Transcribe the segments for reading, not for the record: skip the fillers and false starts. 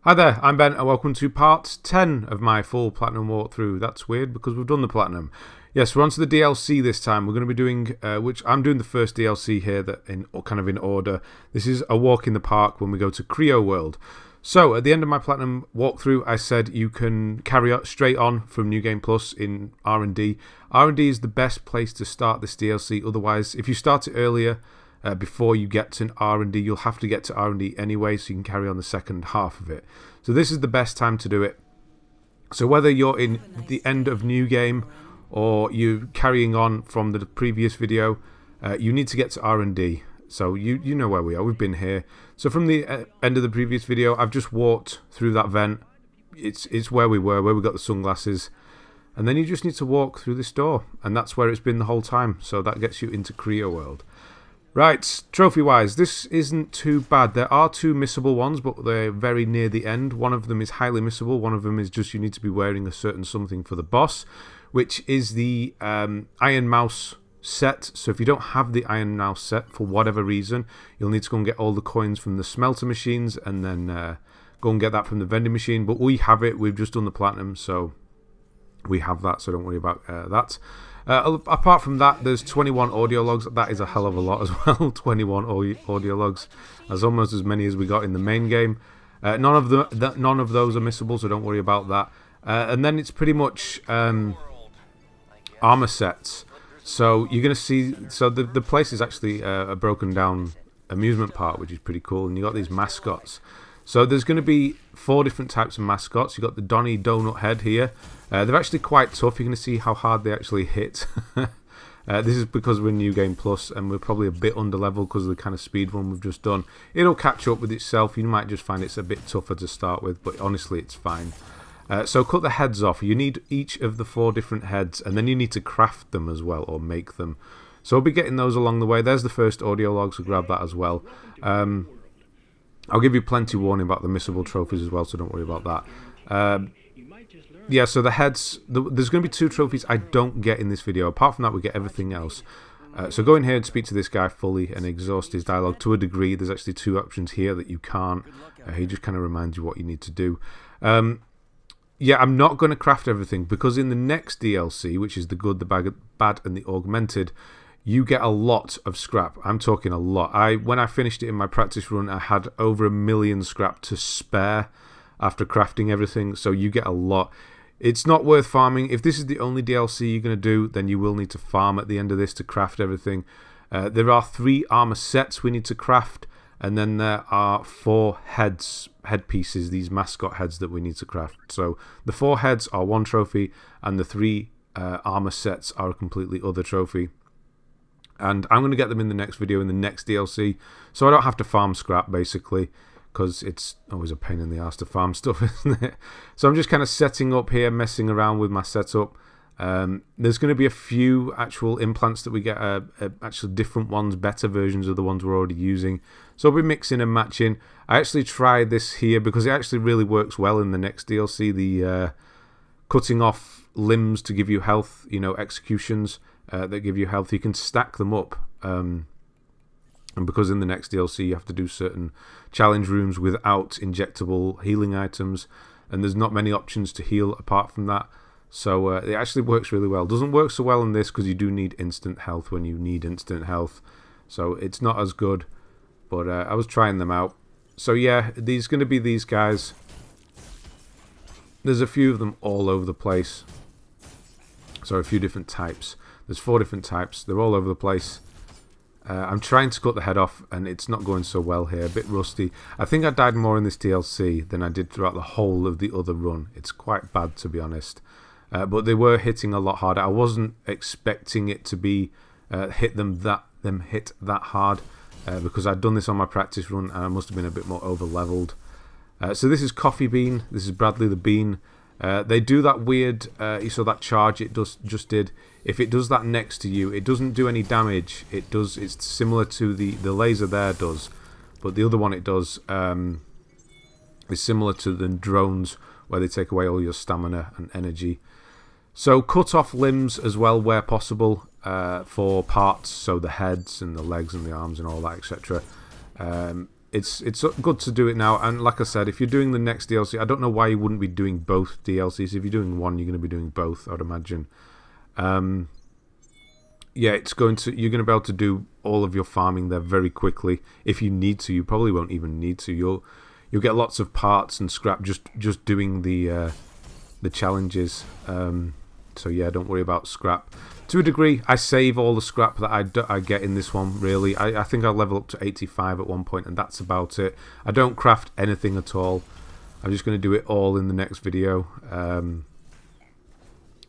Hi there, I'm Ben and welcome to part 10 of my full Platinum walkthrough. That's weird because we've done the Platinum. Yes, we're on to the DLC this time. We're going to be doing, which I'm doing the first DLC here that kind of in order. This is a walk in the park when we go to CREO World. So at the end of my Platinum walkthrough, I said you can carry on straight on from New Game Plus in R&D. R&D is the best place to start this DLC. Otherwise, if you start it earlier, before you get to R&D, you'll have to get to R&D anyway, so you can carry on the second half of it. So this is the best time to do it. So whether you're in the end of New Game or you're carrying on from the previous video, you need to get to R&D. So you know where we are. We've been here. So from the end of the previous video, I've just walked through that vent. It's where we were, where we got the sunglasses. And then you just need to walk through this door. And that's where it's been the whole time. So that gets you into CREO World. Right, trophy-wise, this isn't too bad. There are two missable ones, but they're very near the end. One of them is highly missable. One of them is just you need to be wearing a certain something for the boss, which is the Iron Mouse set. So if you don't have the Iron Mouse set for whatever reason, you'll need to go and get all the coins from the smelter machines and then go and get that from the vending machine. But we have it. We've just done the Platinum, so we have that, so don't worry about that. Apart from that, there's 21 audiologs. That is a hell of a lot as well. 21 audiologs. That's almost as many as we got in the main game. None of those are missable, so don't worry about that. And then it's pretty much armor sets. So you're going to see... So the place is actually a broken down amusement park, which is pretty cool. And you got these mascots. So there's going to be 4 different types of mascots. You've got the Donnie donut head here. They're actually quite tough. You're going to see how hard they actually hit. This is because we're in New Game Plus and we're probably a bit under level because of the kind of speed run we've just done. It'll catch up with itself. You might just find it's a bit tougher to start with, but honestly it's fine. So cut the heads off. You need each of the 4 different heads and then you need to craft them as well or make them. So we'll be getting those along the way. There's the first audiolog, so grab that as well. I'll give you plenty warning about the missable trophies as well, so don't worry about that. Yeah, so the heads, there's going to be 2 trophies I don't get in this video. Apart from that, we get everything else. So go in here and speak to this guy fully and exhaust his dialogue to a degree. There's actually 2 options here that you can't. He just kind of reminds you what you need to do. Yeah, I'm not going to craft everything because in the next DLC, which is the good, the bad, and the augmented, you get a lot of scrap. I'm talking a lot. When I finished it in my practice run, I had over 1 million scrap to spare after crafting everything, so you get a lot. It's not worth farming. If this is the only DLC you're going to do, then you will need to farm at the end of this to craft everything. There are 3 armor sets we need to craft, and then there are 4 head pieces, these mascot heads that we need to craft. So the 4 heads are 1 trophy, and the 3 armor sets are a completely other trophy. And I'm going to get them in the next video, in the next DLC, so I don't have to farm scrap, basically, because it's always a pain in the ass to farm stuff, isn't it? So I'm just kind of setting up here, messing around with my setup. There's going to be a few actual implants that we get, actually different ones, better versions of the ones we're already using. So I'll be mixing and matching. I actually tried this here because it actually really works well in the next DLC, the cutting off limbs to give you health, you know, executions. That give you health, you can stack them up, and because in the next DLC you have to do certain challenge rooms without injectable healing items, and there's not many options to heal apart from that, so it actually works really well. Doesn't work so well in this because you do need instant health when you need instant health, so it's not as good, but I was trying them out. So yeah, these going to be these guys. There's a few of them all over the place, so a few different types. There's 4 different types. They're all over the place. I'm trying to cut the head off, and it's not going so well here. A bit rusty. I think I died more in this DLC than I did throughout the whole of the other run. It's quite bad, to be honest. But they were hitting a lot harder. I wasn't expecting it to be hit that hard because I'd done this on my practice run, and I must have been a bit more over leveled. So this is Coffee Bean. This is Bradley the Bean. They do that weird, you saw that charge it just did. If it does that next to you, it doesn't do any damage. It's similar to the laser there does, but the other one it does is similar to the drones where they take away all your stamina and energy. So cut off limbs as well where possible for parts, so the heads and the legs and the arms and all that, etc. it's good to do it now. And like I said, if you're doing the next DLC, I don't know why you wouldn't be doing both DLCs. If you're doing one, you're going to be doing both, I'd imagine. Yeah, you're going to be able to do all of your farming there very quickly. If you need to, you probably won't even need to. You'll get lots of parts and scrap just doing the challenges. So yeah, don't worry about scrap. To a degree, I save all the scrap that I get in this one, really. I think I'll level up to 85 at one point, and that's about it. I don't craft anything at all. I'm just going to do it all in the next video.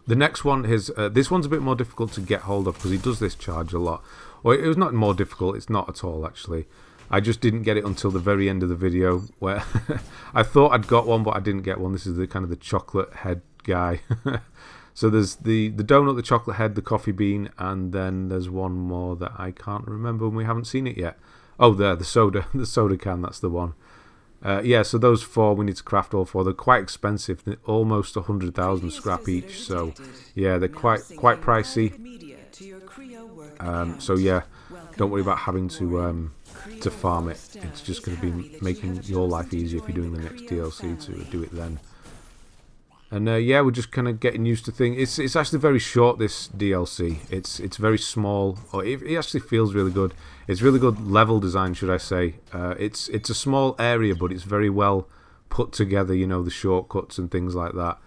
The next one is... this one's a bit more difficult to get hold of, because he does this charge a lot. Or it was not more difficult, it's not at all, actually. I just didn't get it until the very end of the video, where I thought I'd got one, but I didn't get one. This is the kind of the chocolate head guy. So there's the donut, the chocolate head, the coffee bean, and then there's one more that I can't remember and we haven't seen it yet. Oh, there, the soda can, that's the one. Yeah, so those four, we need to craft all four. They're quite expensive, they're almost 100,000 scrap each, so yeah, they're quite pricey. So yeah, don't worry about having to farm it. It's just going to be making your life easier if you're doing the next DLC to do it then. And yeah, we're just kind of getting used to things. It's actually very short, this DLC. It's very small. It actually feels really good. It's really good level design, should I say. It's a small area, but it's very well put together, you know, the shortcuts and things like that.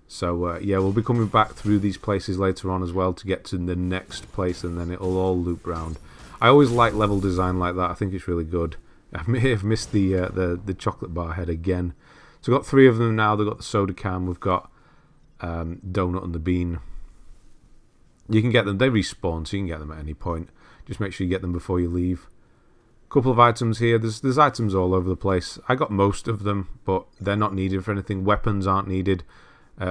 So yeah, we'll be coming back through these places later on as well to get to the next place, and then it'll all loop round. I always like level design like that. I think it's really good. I may have missed the chocolate bar head again. So we've got 3 of them now. They've got the soda can. We've got donut and the bean. You can get them. They respawn, so you can get them at any point. Just make sure you get them before you leave. A couple of items here. There's items all over the place. I got most of them, but they're not needed for anything. Weapons aren't needed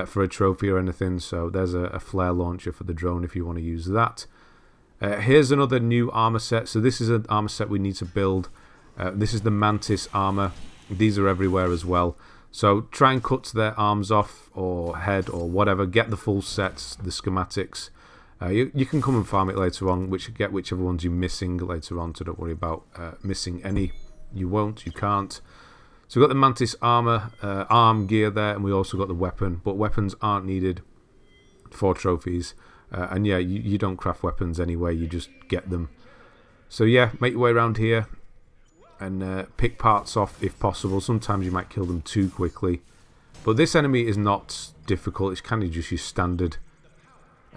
for a trophy or anything. So there's a flare launcher for the drone if you want to use that. Here's another new armor set. So this is an armor set we need to build. This is the MANTIS armor. These are everywhere as well. So try and cut their arms off or head or whatever. Get the full sets, the schematics. You can come and farm it later on. Get whichever ones you're missing later on. So don't worry about missing any. You won't. You can't. So we've got the MANTIS armor, arm gear there, and we also got the weapon. But weapons aren't needed for trophies. And yeah, you don't craft weapons anyway. You just get them. So yeah, make your way around here. And pick parts off if possible. Sometimes you might kill them too quickly. But this enemy is not difficult. It's kind of just your standard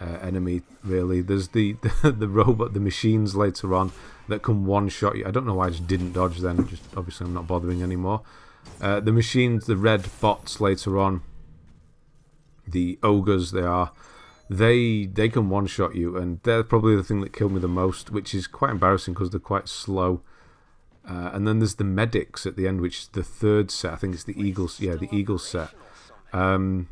enemy, really. There's the robot, the machines later on that can one-shot you. I don't know why I just didn't dodge then. Just obviously I'm not bothering anymore. The machines, the red bots later on, the ogres they can one-shot you. And they're probably the thing that killed me the most, which is quite embarrassing because they're quite slow. And then there's the medics at the end, which is the 3rd set. I think it's the Eagles. Yeah, the Eagles set. You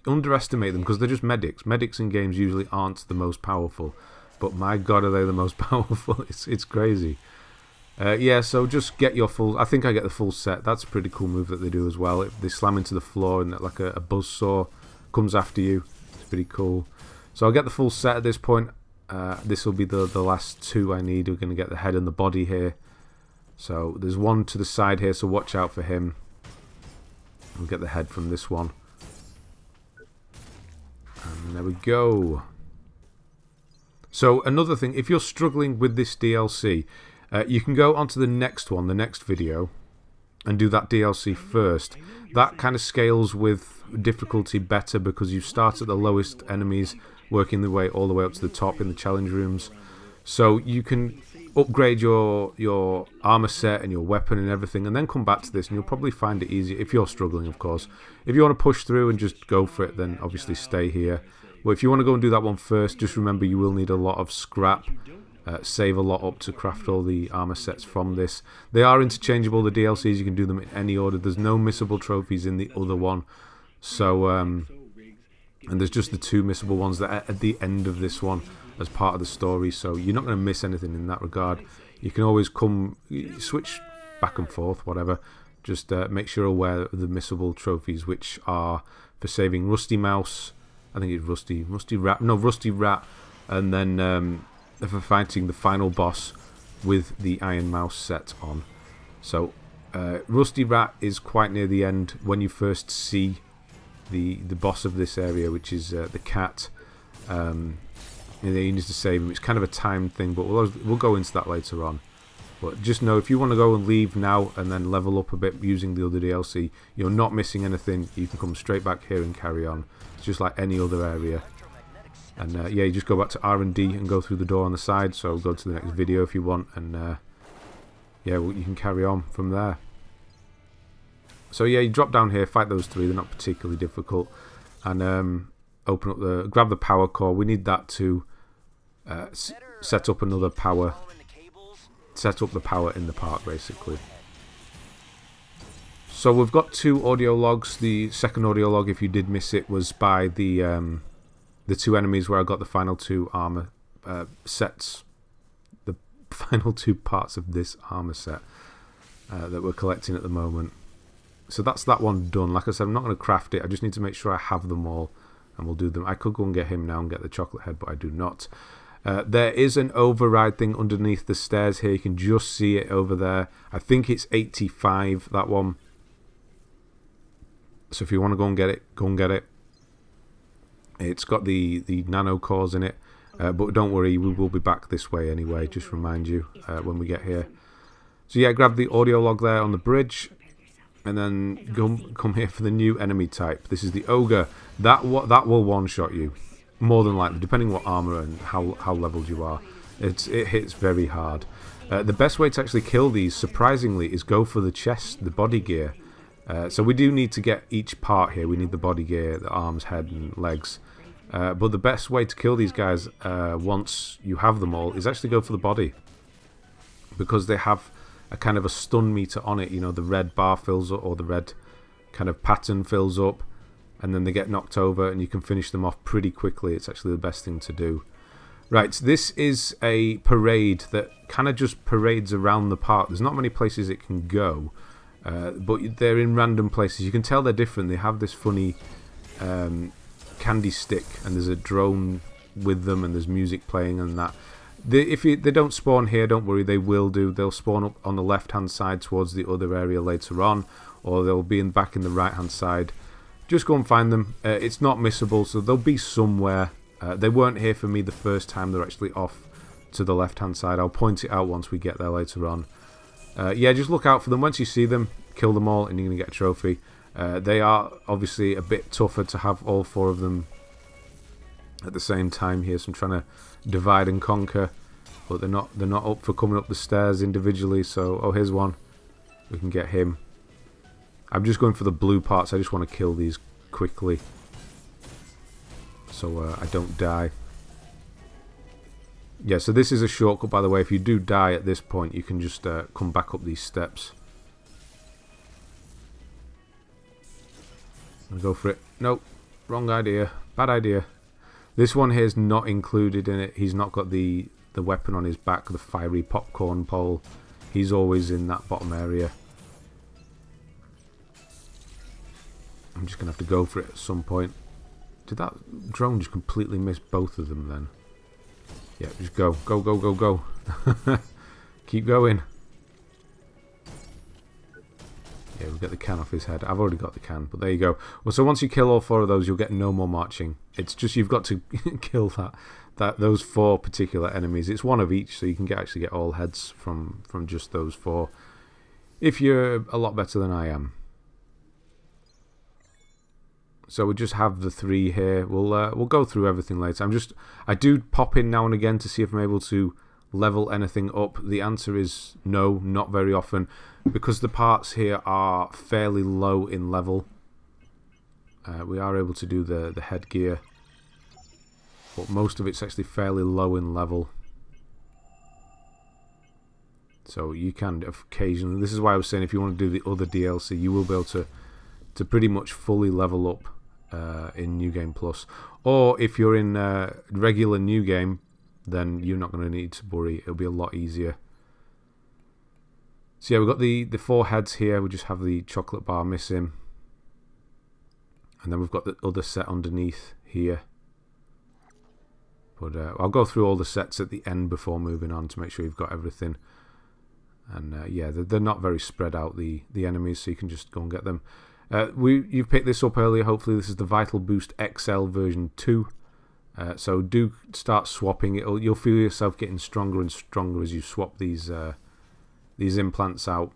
underestimate them because they're just medics. Medics in games usually aren't the most powerful, but my God, are they the most powerful? It's crazy. Yeah, so just get your full. I think I get the full set. That's a pretty cool move that they do as well. They slam into the floor and like a buzzsaw comes after you. It's pretty cool. So I'll get the full set at this point. This will be the last 2 I need. We're going to get the head and the body here. So there's one to the side here, so watch out for him. We'll get the head from this one. And there we go. So another thing, if you're struggling with this DLC, you can go onto the next one, the next video, and do that DLC first. That kind of scales with difficulty better because you start at the lowest enemies, working the way all the way up to the top in the challenge rooms. So you can upgrade your armor set and your weapon and everything, and then come back to this, and you'll probably find it easier if you're struggling, of course. If you want to push through and just go for it, then obviously stay here. But if you want to go and do that one first, just remember you will need a lot of scrap. Save a lot up to craft all the armor sets from this. They are interchangeable, the DLCs. You can do them in any order. There's no missable trophies in the other one. So, and there's just the 2 missable ones that are at the end of this one as part of the story. So you're not going to miss anything in that regard. You can always switch back and forth, whatever. Just make sure you're aware of the missable trophies, which are for saving Rusty Mouse. I think it's Rusty Rat. No, Rusty Rat. And then for fighting the final boss, with the Iron Mouse set on. So Rusty Rat is quite near the end when you first see the boss of this area, which is the cat. You need to save him. It's kind of a timed thing, but we'll go into that later on. But just know, if you want to go and leave now and then level up a bit using the other DLC, you're not missing anything. You can come straight back here and carry on. It's just like any other area. And yeah, you just go back to R&D and go through the door on the side. So go to the next video if you want, and yeah, well, you can carry on from there. So yeah, you drop down here, fight those three. They're not particularly difficult, and open up grab the power core. We need that to set up another power. Set up the power in the park, basically. So we've got 2 audio logs. The second audio log, if you did miss it, was by the 2 enemies where I got the final 2 armor sets. The final 2 parts of this armor set that we're collecting at the moment. So that's that one done. Like I said, I'm not going to craft it. I just need to make sure I have them all, and we'll do them. I could go and get him now and get the chocolate head, but I do not. There is an override thing underneath the stairs here. You can just see it over there. I think it's 85, that one. So if you want to go and get it, go and get it. It's got the nano cores in it. But don't worry, we will be back this way anyway. Just remind you when we get here. So yeah, grab the audio log there on the bridge. And then come here for the new enemy type. This is the ogre. That will one-shot you. More than likely, depending what armor and how leveled you are. It hits very hard. The best way to actually kill these, surprisingly, is go for the chest, the body gear. So we do need to get each part here. We need the body gear, the arms, head and legs. But the best way to kill these guys, once you have them all, is actually go for the body. Because they have a kind of a stun meter on it. You know, the red bar fills up, or the red kind of pattern fills up. And then they get knocked over, and you can finish them off pretty quickly. It's actually the best thing to do. Right, this is a parade that kind of just parades around the park. There's not many places it can go, but they're in random places. You can tell they're different. They have this funny candy stick, and there's a drone with them, and there's music playing and that. If they don't spawn here, don't worry, they will do. They'll spawn up on the left-hand side towards the other area later on, or they'll be back in the right-hand side. Just go and find them. It's not missable, so they'll be somewhere. They weren't here for me the first time. They're actually off to the left-hand side. I'll point it out once we get there later on. Yeah, just look out for them. Once you see them, kill them all, and you're going to get a trophy. They are obviously a bit tougher to have all 4 of them at the same time here. So I'm trying to divide and conquer, but they're not up for coming up the stairs individually. So, oh, here's one. We can get him. I'm just going for the blue parts. I just want to kill these quickly, so I don't die. Yeah, so this is a shortcut, by the way. If you do die at this point, you can just come back up these steps. And go for it. Nope, wrong idea. Bad idea. This one here is not included in it. He's not got the weapon on his back, the fiery popcorn pole. He's always in that bottom area. I'm just going to have to go for it at some point. Did that drone just completely miss both of them then? Yeah, just go. Go, go, go, go. Keep going. Yeah, we'll get the can off his head. I've already got the can, but there you go. Well, so once you kill all 4 of those, you'll get no more marching. It's just you've got to kill those 4 particular enemies. It's one of each, so you can actually get all heads from just those 4. If you're a lot better than I am. So we just have the 3 here. We'll go through everything later. I do pop in now and again to see if I'm able to level anything up. The answer is no, not very often, because the parts here are fairly low in level. We are able to do the headgear, but most of it's actually fairly low in level. So you can occasionally. This is why I was saying if you want to do the other DLC, you will be able to pretty much fully level up in New Game Plus. Or if you're in regular New Game, then you're not going to need to worry. It'll be a lot easier. So yeah, we've got the 4 heads here. We just have the chocolate bar missing. And then we've got the other set underneath here. But I'll go through all the sets at the end before moving on to make sure you've got everything. And yeah, they're not very spread out, the enemies, so you can just go and get them. You've picked this up earlier. Hopefully this is the Vital Boost XL version 2. So do start swapping. You'll feel yourself getting stronger and stronger as you swap these implants out.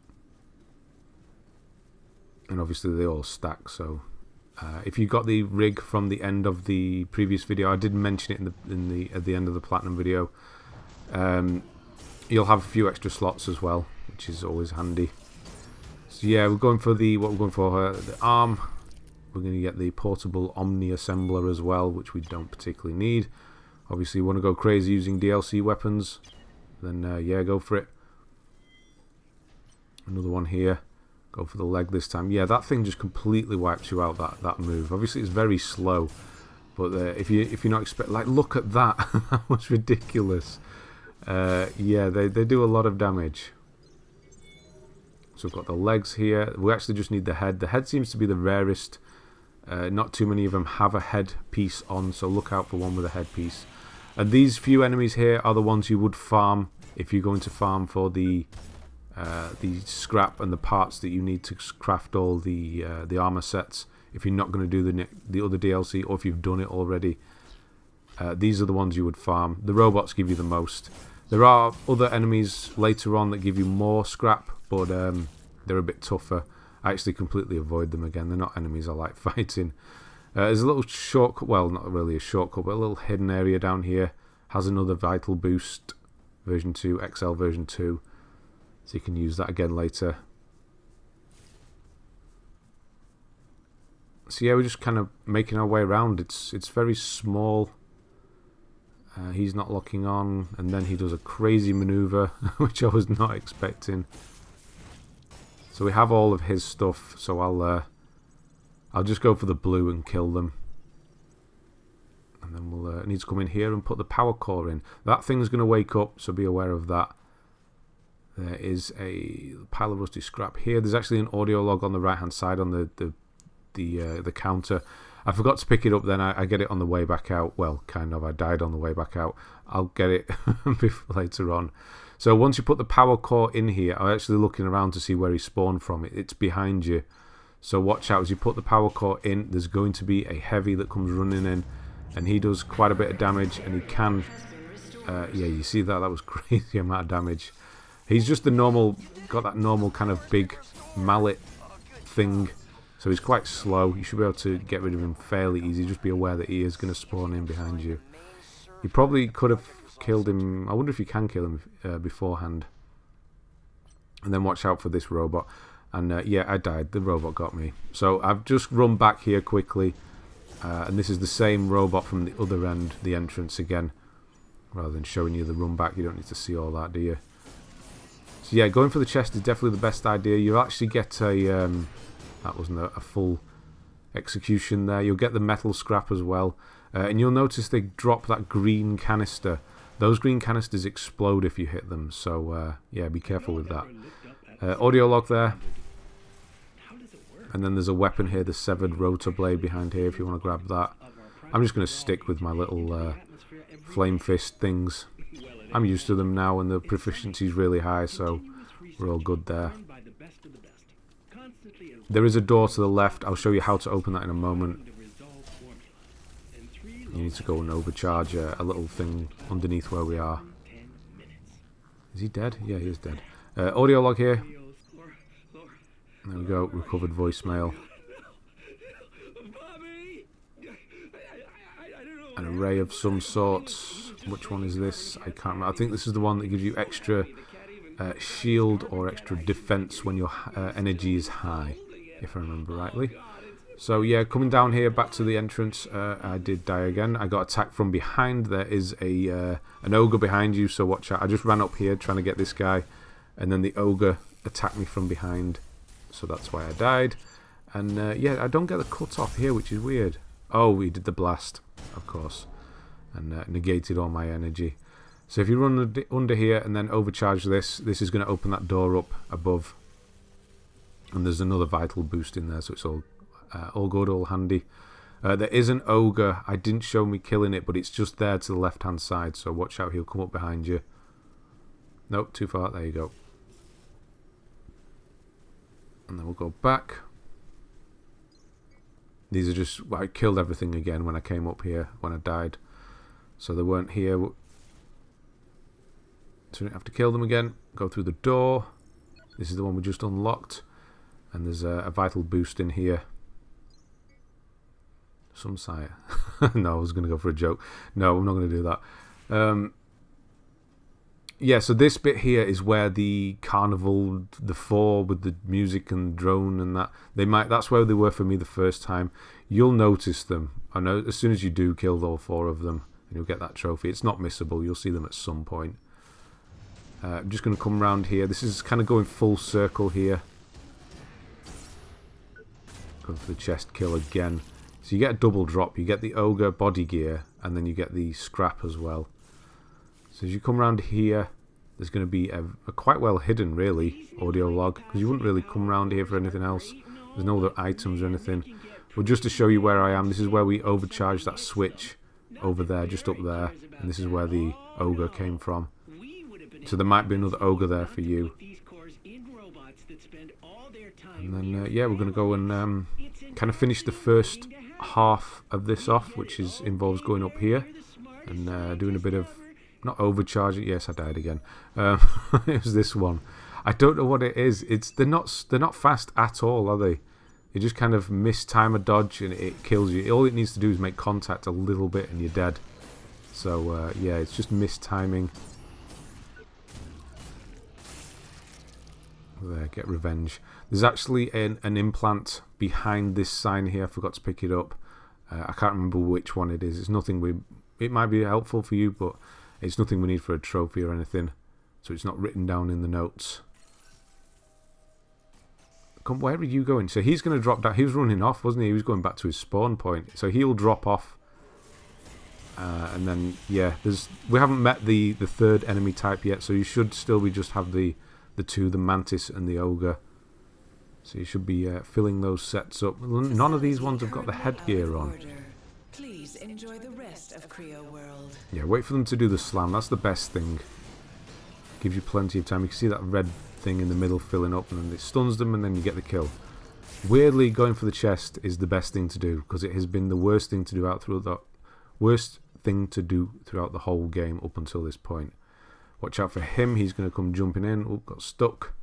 And obviously they all stack. So if you got the rig from the end of the previous video, I did mention it at the end of the Platinum video. You'll have a few extra slots as well, which is always handy. So yeah, we're going for the arm. We're going to get the portable Omni-Assembler as well, which we don't particularly need. Obviously, you want to go crazy using DLC weapons, then yeah, go for it. Another one here. Go for the leg this time. Yeah, that thing just completely wipes you out, that move. Obviously, it's very slow, but if you're not expecting, like, look at that. That was ridiculous. Yeah, they do a lot of damage. So we've got the legs here. We actually just need the head. The head seems to be the rarest. Not too many of them have a head piece on, so look out for one with a head piece. And these few enemies here are the ones you would farm if you're going to farm for the scrap and the parts that you need to craft all the armor sets. If you're not going to do the other DLC, or if you've done it already, these are the ones you would farm. The robots give you the most. There are other enemies later on that give you more scrap, but they're a bit tougher. I actually completely avoid them again. They're not enemies I like fighting. There's a little shortcut, well, not really a shortcut, but a little hidden area down here. Has another Vital Boost version 2, XL version 2. So you can use that again later. So yeah, we're just kind of making our way around. It's very small. He's not locking on, and then he does a crazy maneuver, which I was not expecting. So we have all of his stuff, so I'll just go for the blue and kill them. And then we'll need to come in here and put the power core in. That thing's going to wake up, so be aware of that. There is a pile of rusty scrap here. There's actually an Audiolog on the right hand side on the counter. I forgot to pick it up then. I get it on the way back out. Well, kind of. I died on the way back out. I'll get it later on. So once you put the power core in here, I'm actually looking around to see where he spawned from. It's behind you. So watch out as you put the power core in. There's going to be a heavy that comes running in, and he does quite a bit of damage, and he can... yeah, you see that? That was crazy amount of damage. He's just the normal... got that normal kind of big mallet thing. So he's quite slow. You should be able to get rid of him fairly easy. Just be aware that he is going to spawn in behind you. You probably could have killed him. I wonder if you can kill him beforehand. And then watch out for this robot. And yeah, I died. The robot got me. So I've just run back here quickly. And this is the same robot from the other end, the entrance again. Rather than showing you the run back, you don't need to see all that, do you? So yeah, going for the chest is definitely the best idea. You'll actually get a... that wasn't a full execution there. You'll get the metal scrap as well. And you'll notice they drop that green canister. Those green canisters explode if you hit them. So, yeah, be careful with that. Audiolog there. And then there's a weapon here, the severed rotor blade behind here if you want to grab that. I'm just going to stick with my little flame fist things. I'm used to them now and the proficiency is really high, so we're all good there. There is a door to the left. I'll show you how to open that in a moment. You need to go and overcharge a little thing underneath where we are. Is he dead? Yeah, he is dead. Audiolog here. There we go. Recovered voicemail. An array of some sorts. Which one is this? I can't remember. I think this is the one that gives you extra shield or extra defense when your energy is high, if I remember rightly. So yeah, coming down here back to the entrance, I did die again. I got attacked from behind. There is an ogre behind you, so watch out. I just ran up here trying to get this guy, and then the ogre attacked me from behind, so that's why I died. And yeah, I don't get the cut off here, which is weird. Oh, he did the blast, of course, and negated all my energy. So if you run under here and then overcharge this is going to open that door up above. And there's another vital boost in there, so it's all good, all handy. There is an ogre. I didn't show me killing it, but it's just there to the left hand side, so watch out, he'll come up behind you. Nope, too far. There you go. And then we'll go back. These are just... I killed everything again when I came up here, when I died. So they weren't here. So we don't have to kill them again. Go through the door. This is the one we just unlocked. And there's a vital boost in here. Some sire. No, I was going to go for a joke. No, I'm not going to do that. Yeah, so this bit here is where the carnival, the 4 with the music and drone and that, that's where they were for me the first time. You'll notice them. I know as soon as you do kill all 4 of them, and you'll get that trophy. It's not missable. You'll see them at some point. I'm just going to come around here. This is kind of going full circle here. Going for the chest kill again. So you get a double drop. You get the ogre body gear, and then you get the scrap as well. So as you come around here, there's going to be a quite well hidden, really, Audiolog, because you wouldn't really come around here for anything else. There's no other items or anything. But just to show you where I am, this is where we overcharged that switch over there, just up there, and this is where the ogre came from. So there might be another ogre there for you. And then, yeah, we're going to go and kind of finish the first half of this off, which involves going up here and doing a bit of... Not overcharge it. Yes, I died again. It was this one. I don't know what it is. They're not fast at all, are they? You just kind of mistime a dodge and it kills you. All it needs to do is make contact a little bit and you're dead. So yeah, it's just mistiming. There, get revenge. There's actually an implant behind this sign here. I forgot to pick it up. I can't remember which one it is. It's nothing it might be helpful for you, but it's nothing we need for a trophy or anything, so it's not written down in the notes. Come, where are you going? So he's going to drop down. He was running off, wasn't he? He was going back to his spawn point. So he'll drop off. And then, yeah, we haven't met the third enemy type yet, so you should still just have the 2, the Mantis and the Ogre. So you should be filling those sets up. None of these ones have got the headgear on. Please enjoy the rest of CREO World. Yeah, wait for them to do the slam. That's the best thing. Gives you plenty of time. You can see that red thing in the middle filling up, and then it stuns them, and then you get the kill. Weirdly, going for the chest is the best thing to do because it has been the worst thing to do throughout the whole game up until this point. Watch out for him. He's going to come jumping in. Oh, got stuck.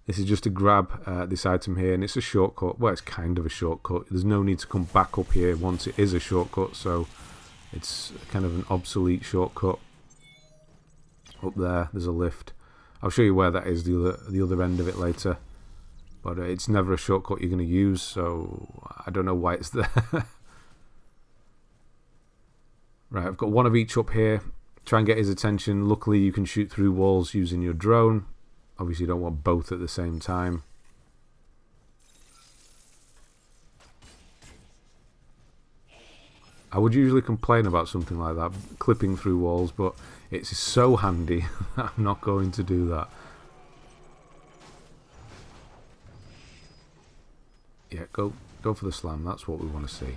This is just to grab this item here, and it's a shortcut. Well, it's kind of a shortcut. There's no need to come back up here once it is a shortcut, so it's kind of an obsolete shortcut. Up there, there's a lift. I'll show you where that is, the other end of it later. But it's never a shortcut you're going to use, so I don't know why it's there. Right, I've got one of each up here. Try and get his attention. Luckily, you can shoot through walls using your drone. Obviously, you don't want both at the same time. I would usually complain about something like that, clipping through walls, but it's so handy that I'm not going to do that. Yeah, go for the slam. That's what we want to see.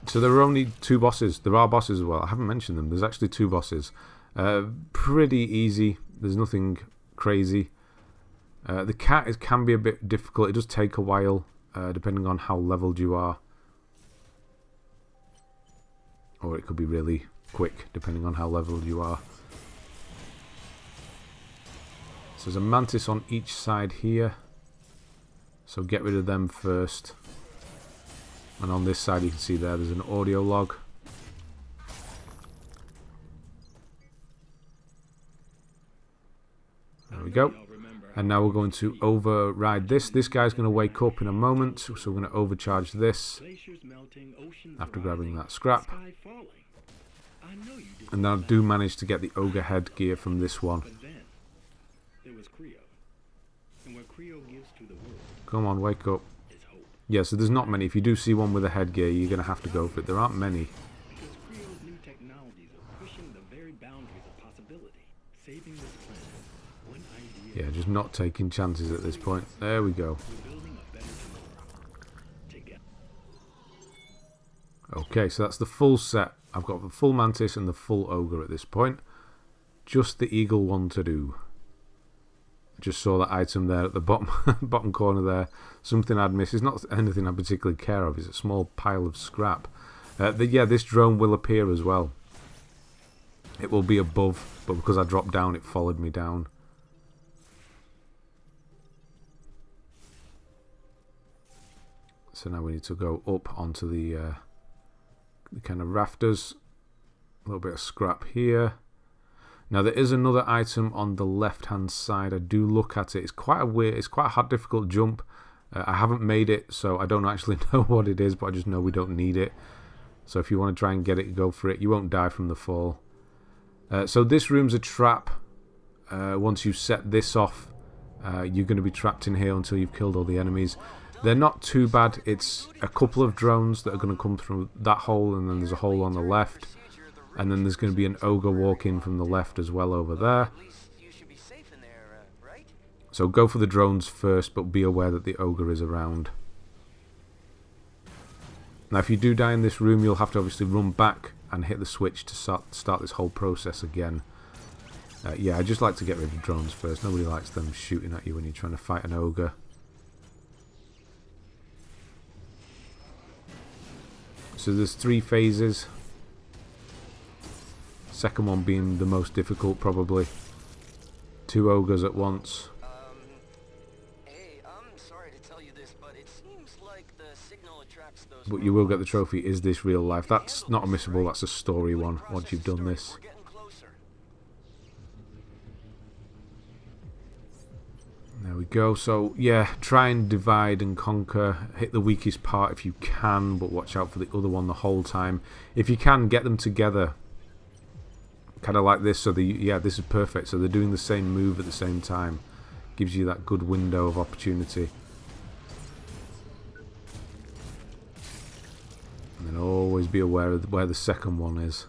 So there are only 2 bosses. There are bosses as well. I haven't mentioned them. There's actually 2 bosses. Pretty easy. There's nothing crazy. The cat can be a bit difficult. It does take a while, depending on how leveled you are. Or it could be really quick, depending on how leveled you are. So there's a Mantis on each side here. So get rid of them first. And on this side you can see there's an Audiolog. There we go. And now we're going to override this. This guy's going to wake up in a moment, so we're going to overcharge this after grabbing that scrap. And I do manage to get the ogre headgear from this one. Come on, wake up. Yeah, so there's not many. If you do see one with a headgear, you're going to have to go for it. There aren't many. Because CREO's new technologies are pushing the very boundaries of possibility, saving this planet one idea Yeah, just not taking chances at this point. There we go. Okay, so that's the full set. I've got the full Mantis and the full Ogre at this point. Just the Eagle one to do. I just saw that item there at the bottom bottom corner there. Something I'd miss. It's not anything I particularly care of. It's a small pile of scrap. Yeah, this drone will appear as well. It will be above, but because I dropped down, it followed me down. So now we need to go up onto the kind of rafters. A little bit of scrap here. Now there is another item on the left hand side. I do look at it. It's quite a hard, difficult jump. I haven't made it, so I don't actually know what it is, but I just know we don't need it. So if you want to try and get it, go for it. You won't die from the fall. So this room's a trap. Once you set this off, you're going to be trapped in here until you've killed all the enemies. They're not too bad. It's a couple of drones that are going to come through that hole, and then there's a hole on the left. And then there's going to be an Ogre walking from the left as well over there. So go for the drones first, but be aware that the Ogre is around. Now if you do die in this room, you'll have to obviously run back and hit the switch to start this whole process again. Yeah, I just like to get rid of drones first. Nobody likes them shooting at you when you're trying to fight an Ogre. So there's 3 phases. Second one being the most difficult, probably. 2 Ogres at once. Hey, I'm sorry to tell you this, but it seems like the signal attracts those. But you will get the trophy. Is this real life? That's not a missable. That's a story one. Once you've done this. There we go. So yeah, try and divide and conquer. Hit the weakest part if you can, but watch out for the other one the whole time. If you can, get them together. Kind of like this. So yeah, this is perfect. So they're doing the same move at the same time. Gives you that good window of opportunity. And then always be aware of where the second one is.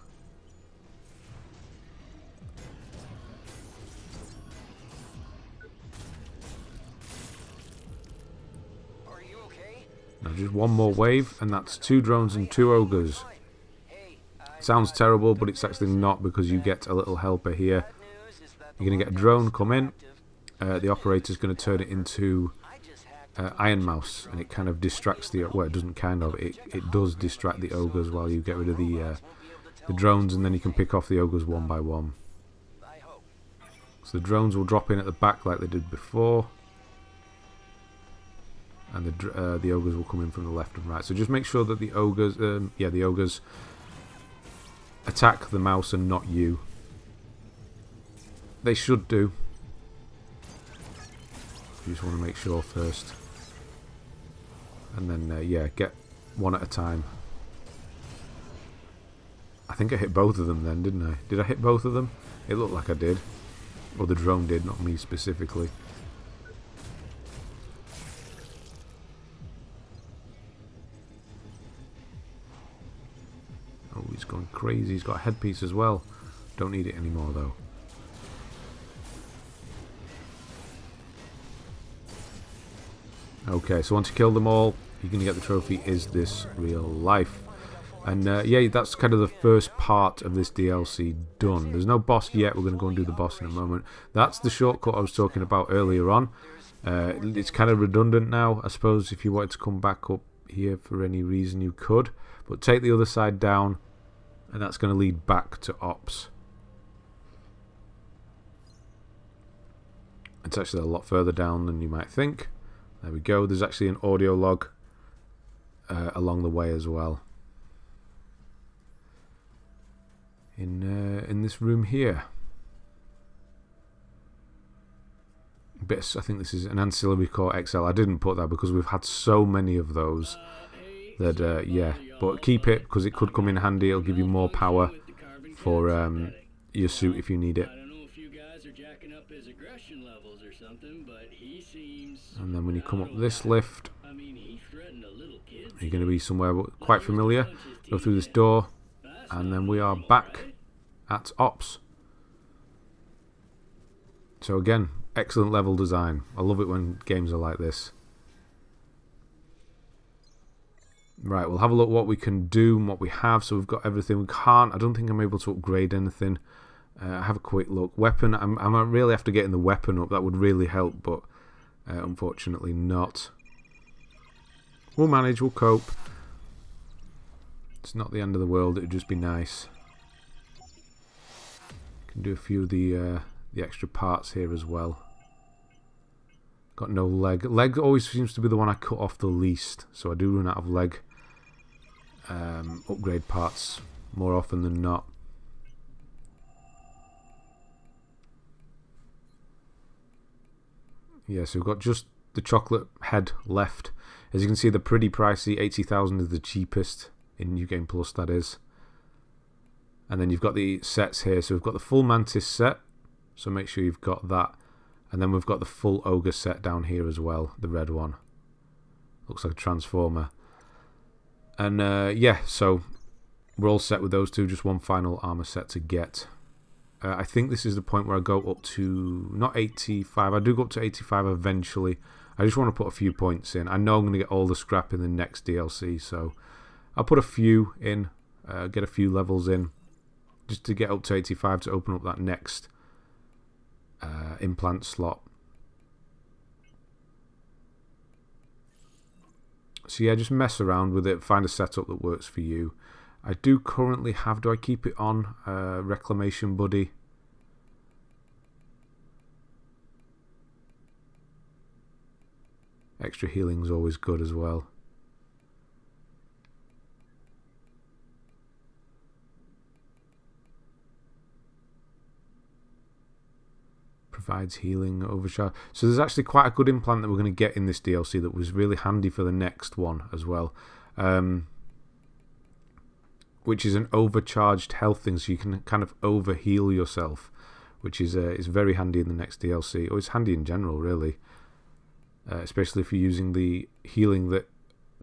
Are you okay? Now just one more wave, and that's 2 drones and 2 Ogres. Sounds terrible, but it's actually not, because you get a little helper here. You're going to get a drone come in. The operator's going to turn it into Iron Mouse, and it kind of distracts the... Well, it doesn't kind of. It does distract the Ogres while you get rid of the drones, and then you can pick off the Ogres one by one. So the drones will drop in at the back like they did before. And the Ogres will come in from the left and right. So just make sure that the Ogres... the Ogres... attack the mouse and not you. They should do. You just want to make sure first. And then, yeah, get one at a time. I think I hit both of them then, didn't I? Did I hit both of them? It looked like I did. Or the drone did, not me specifically. Oh, he's gone crazy. He's got a headpiece as well. Don't need it anymore, though. Okay, so once you kill them all, you're going to get the trophy, Is This Real Life? And yeah, that's kind of the first part of this DLC done. There's no boss yet. We're going to go and do the boss in a moment. That's the shortcut I was talking about earlier on. It's kind of redundant now. I suppose if you wanted to come back up here for any reason, you could. But take the other side down, and that's going to lead back to Ops. It's actually a lot further down than you might think. There we go. There's actually an Audiolog along the way as well. In this room here. I think this is an ancillary core XL. I didn't put that because we've had so many of those that yeah. But keep it because it could come in handy. It'll give you more power for your suit if you need it. And then when you come up this lift, you're going to be somewhere quite familiar. Go through this door, and then we are back at Ops. So again, excellent level design. I love it when games are like this. Right, we'll have a look what we can do and what we have. So we've got everything. We can't. I don't think I'm able to upgrade anything. Have a quick look. Weapon. I might really have to get in the weapon up. That would really help, but unfortunately not. We'll manage. We'll cope. It's not the end of the world. It would just be nice. Can do a few of the extra parts here as well. Got no leg. Leg always seems to be the one I cut off the least, so I do run out of leg upgrade parts more often than not. Yeah, so we've got just the chocolate head left. As you can see, they're pretty pricey. 80,000 is the cheapest in New Game Plus, that is. And then you've got the sets here. So we've got the full Mantis set, so make sure you've got that. And then we've got the full Ogre set down here as well, the red one. Looks like a transformer. And yeah, so we're all set with those two. Just one final armor set to get. I think this is the point where I go up to, not 85, I do go up to 85 eventually. I just want to put a few points in. I know I'm going to get all the scrap in the next DLC, so I'll put a few in, get a few levels in, just to get up to 85 to open up that next implant slot. So yeah, just mess around with it, find a setup that works for you. I do currently have, do I keep it on Reclamation Buddy? Extra healing is always good as well. Provides healing, overcharge. So there's actually quite a good implant that we're going to get in this DLC that was really handy for the next one as well. Which is an overcharged health thing, so you can kind of over heal yourself, which is very handy in the next DLC. Or it's handy in general, really. Especially if you're using the healing that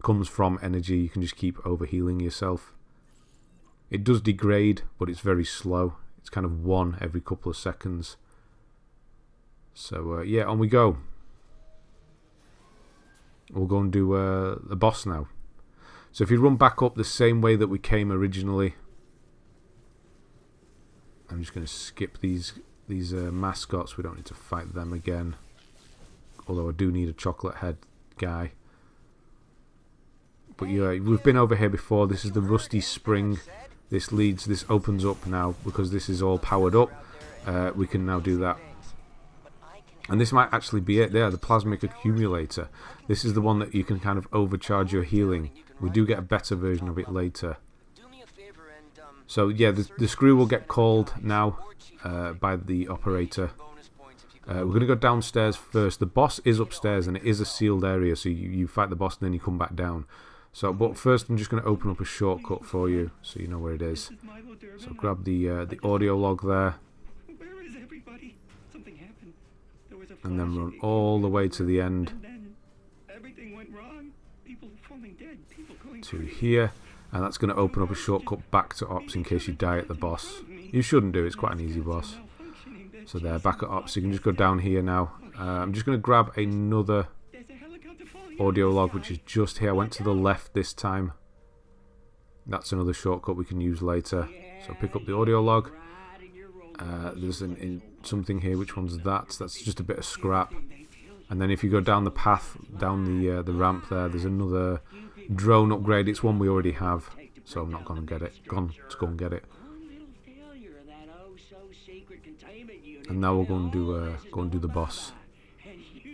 comes from energy, you can just keep over healing yourself. It does degrade, but it's very slow. It's kind of one every couple of seconds. So yeah, on we go. We'll go and do the boss now. So if you run back up the same way that we came originally, I'm just going to skip these mascots. We don't need to fight them again. Although I do need a chocolate head guy. But yeah, we've been over here before. This is the Rusty Spring. This opens up now because this is all powered up. We can now do that. And this might actually be it there, the Plasmic Accumulator. This is the one that you can kind of overcharge your healing. We do get a better version of it later. So yeah, the screw will get called now by the operator. We're going to go downstairs first. The boss is upstairs and it is a sealed area, so you fight the boss and then you come back down. So, but first I'm just going to open up a shortcut for you so you know where it is. So grab the Audiolog there. And then run all the way to the end to here, and that's going to open up a shortcut back to Ops in case you die at the boss. You shouldn't do, it's quite an easy boss. So there, back at Ops, you can just go down here now. I'm just going to grab another Audiolog, which is just here. I went to the left this time. That's another shortcut we can use later. So pick up the Audiolog. There's something here. Which one's that? That's just a bit of scrap. And then if you go down the path, down the ramp there, there's another drone upgrade. It's one we already have, so I'm not going to get it. Gone to go and get it. And now we'll go and do the boss.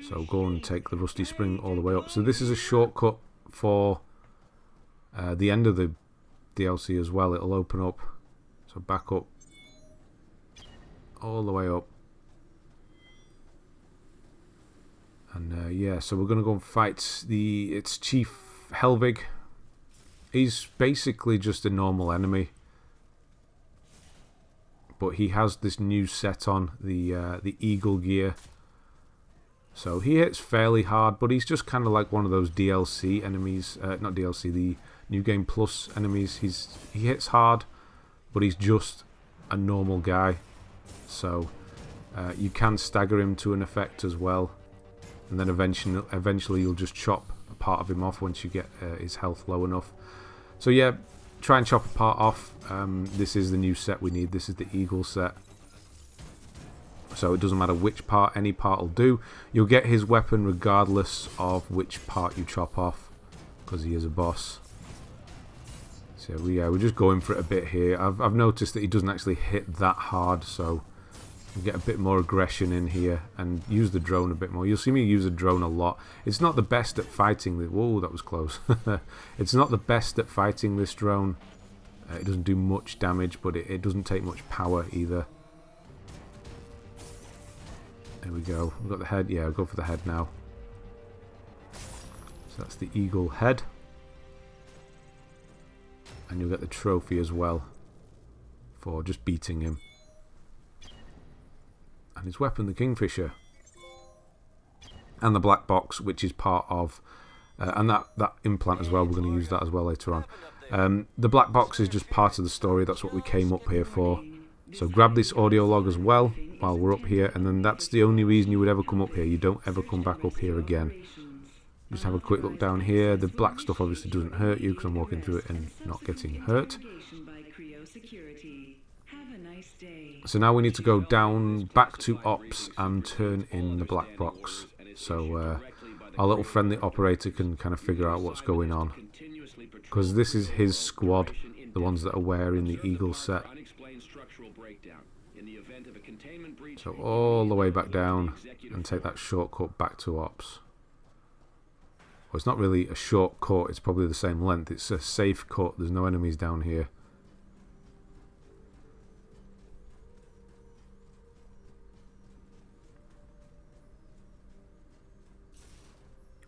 So go and take the Rusty Spring all the way up. So this is a shortcut for the end of the DLC as well. It'll open up. So back up. All the way up. And yeah, so we're going to go and fight its Chief Helvig. He's basically just a normal enemy. But he has this new set on, the Eagle gear. So he hits fairly hard, but he's just kind of like one of those DLC enemies. Not DLC, the New Game Plus enemies. He hits hard, but he's just a normal guy. So You can stagger him to an effect as well, and then eventually you'll just chop a part of him off once you get his health low enough. So yeah, try and chop a part off. This is the new set we need. This is the Eagle set. So it doesn't matter which part, any part will do. You'll get his weapon regardless of which part you chop off, because he is a boss. So we're just going for it a bit here. I've noticed that he doesn't actually hit that hard, so we'll get a bit more aggression in here and use the drone a bit more. You'll see me use the drone a lot. It's not the best at fighting. Whoa, that was close. It's not the best at fighting this drone. It doesn't do much damage, but it doesn't take much power either. There we go. We've got the head. Yeah, I'll go for the head now. So that's the Eagle head. And you'll get the trophy as well for just beating him. And his weapon, the Kingfisher. And the black box, which is part of... and that implant as well, we're going to use that as well later on. The black box is just part of the story, that's what we came up here for. So grab this Audiolog as well while we're up here, and then that's the only reason you would ever come up here. You don't ever come back up here again. Just have a quick look down here. The black stuff obviously doesn't hurt you because I'm walking through it and not getting hurt. So now we need to go down back to Ops and turn in the black box. So our little friendly operator can kind of figure out what's going on. Because this is his squad, the ones that are wearing the Eagle set. So all the way back down and take that shortcut back to Ops. Well, it's not really a shortcut, it's probably the same length. It's a safe cut, there's no enemies down here.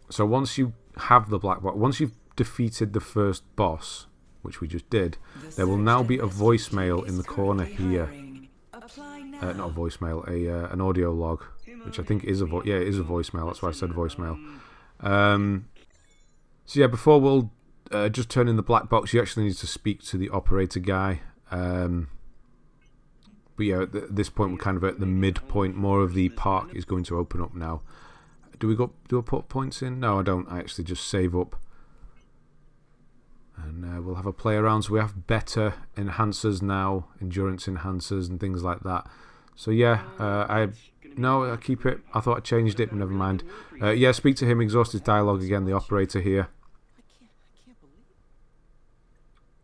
So once you have the black box, once you've defeated the first boss, which we just did, there will now be a voicemail in the corner here. Not a voicemail, an audio log, which I think is a it is a voicemail. That's why I said voicemail. So yeah, before we'll just turn in the black box, you actually need to speak to the operator guy. But yeah, at this point we're kind of at the midpoint. More of the park is going to open up now. Do I put points in? No, I don't. I actually just save up. And we'll have a play around. So we have better enhancers now, endurance enhancers and things like that. So yeah, I keep it. I thought I changed it, but never mind. Yeah, speak to him, exhaust his dialogue again, the operator here.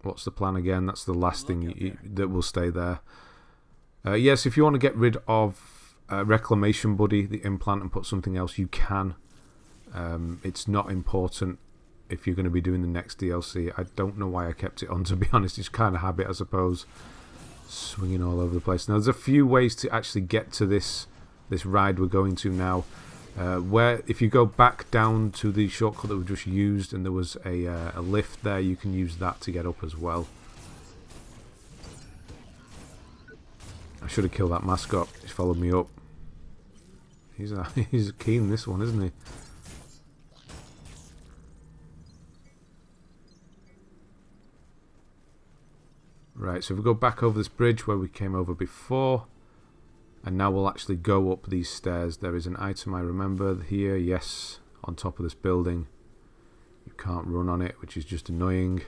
What's the plan again? That's the last thing that will stay there. Yes, if you want to get rid of Reclamation Buddy, the implant, and put something else, you can. It's not important if you're going to be doing the next DLC. I don't know why I kept it on, to be honest. It's kind of habit, I suppose. Swinging all over the place. Now, there's a few ways to actually get to this ride we're going to now. Where if you go back down to the shortcut that we just used, and there was a lift there, you can use that to get up as well. I should have killed that mascot. He's followed me up. He's keen, this one, isn't he? Right, so if we go back over this bridge where we came over before, and now we'll actually go up these stairs. There is an item I remember here, yes, on top of this building. You can't run on it, which is just annoying.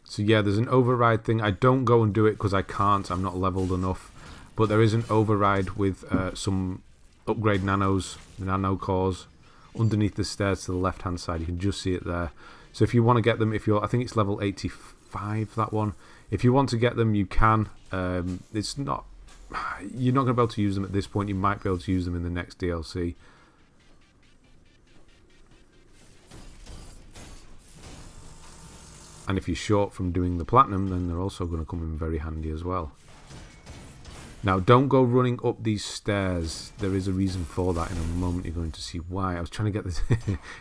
So yeah, there's an override thing. I don't go and do it because I can't. I'm not leveled enough. But there is an override with some upgrade nanos, nano cores, underneath the stairs to the left-hand side. You can just see it there. So if you want to get them, I think it's level 85, that one. If you want to get them, you can. It's not. You're not going to be able to use them at this point. You might be able to use them in the next DLC. And if you're short from doing the platinum, then they're also going to come in very handy as well. Now, don't go running up these stairs. There is a reason for that. In a moment, you're going to see why. I was trying to get this.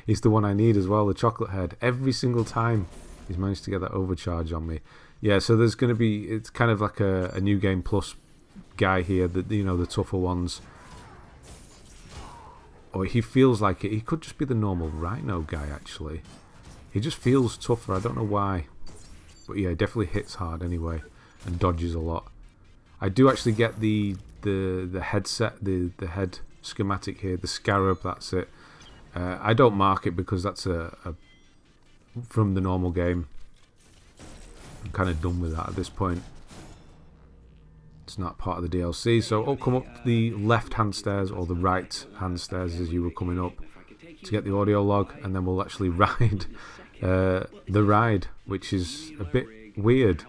It's the one I need as well, the chocolate head. Every single time, he's managed to get that overcharge on me. Yeah, so there's going to be. It's kind of like a New Game Plus guy here. That the tougher ones. Or he feels like it. He could just be the normal Rhino guy, actually. He just feels tougher. I don't know why. But yeah, it definitely hits hard anyway, and dodges a lot. I do actually get the headset, the head schematic here, the Scarab, that's it. I don't mark it because that's a from the normal game. I'm kind of done with that at this point. It's not part of the DLC, so I'll come up the left-hand stairs, or the right-hand stairs as you were coming up, to get the Audiolog, and then we'll actually ride the ride, which is a bit weird.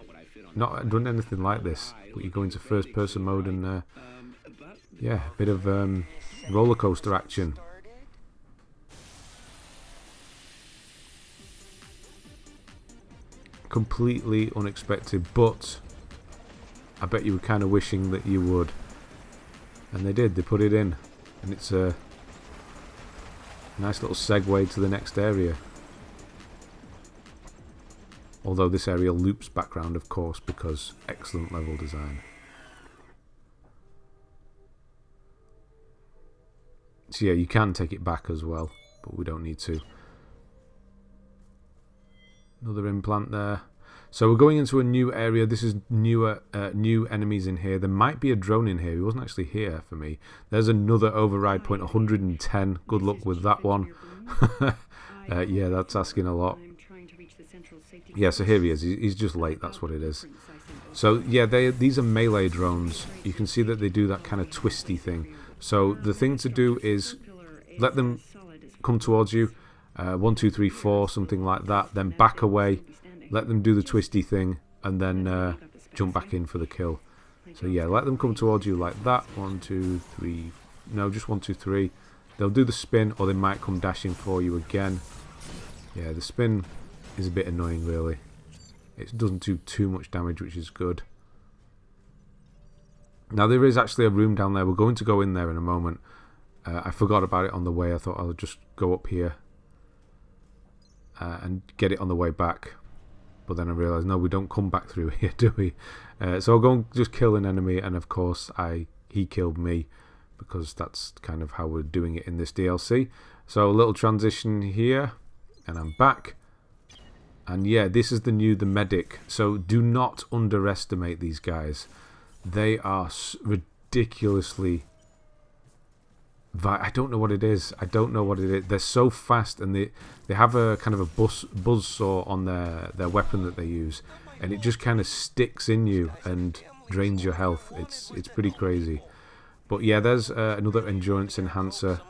Not done anything like this, but you go into first-person mode and yeah, a bit of roller coaster action. Completely unexpected, but I bet you were kind of wishing that you would. And they did, they put it in. And it's a nice little segue to the next area. Although this area loops background, of course, because excellent level design. So yeah, you can take it back as well, but we don't need to. Another implant there. So we're going into a new area. This is new enemies in here. There might be a drone in here. He wasn't actually here for me. There's another override point, 110. Good luck with that one. Yeah, that's asking a lot. Yeah, so here he is. He's just late. That's what it is. So yeah, these are melee drones. You can see that they do that kind of twisty thing. So the thing to do is let them come towards you. 1, 2, 3, 4, something like that. Then back away. Let them do the twisty thing, and then jump back in for the kill. So yeah, let them come towards you like that. 1, 2, 3. No, just 1, 2, 3. They'll do the spin, or they might come dashing for you again. Yeah, the spin is a bit annoying, really. It doesn't do too much damage, which is good. Now, there is actually a room down there. We're going to go in there in a moment. I forgot about it on the way. I thought I'll just go up here and get it on the way back. But then I realised, no, we don't come back through here, do we? So I'll go and just kill an enemy, and of course he killed me, because that's kind of how we're doing it in this DLC. So a little transition here, and I'm back. And yeah, this is the medic. So do not underestimate these guys. They are ridiculously... I don't know what it is. I don't know what it is. They're so fast, and they have a kind of a buzzsaw on their weapon that they use, and it just kind of sticks in you and drains your health. It's pretty crazy. But yeah, there's another endurance enhancer.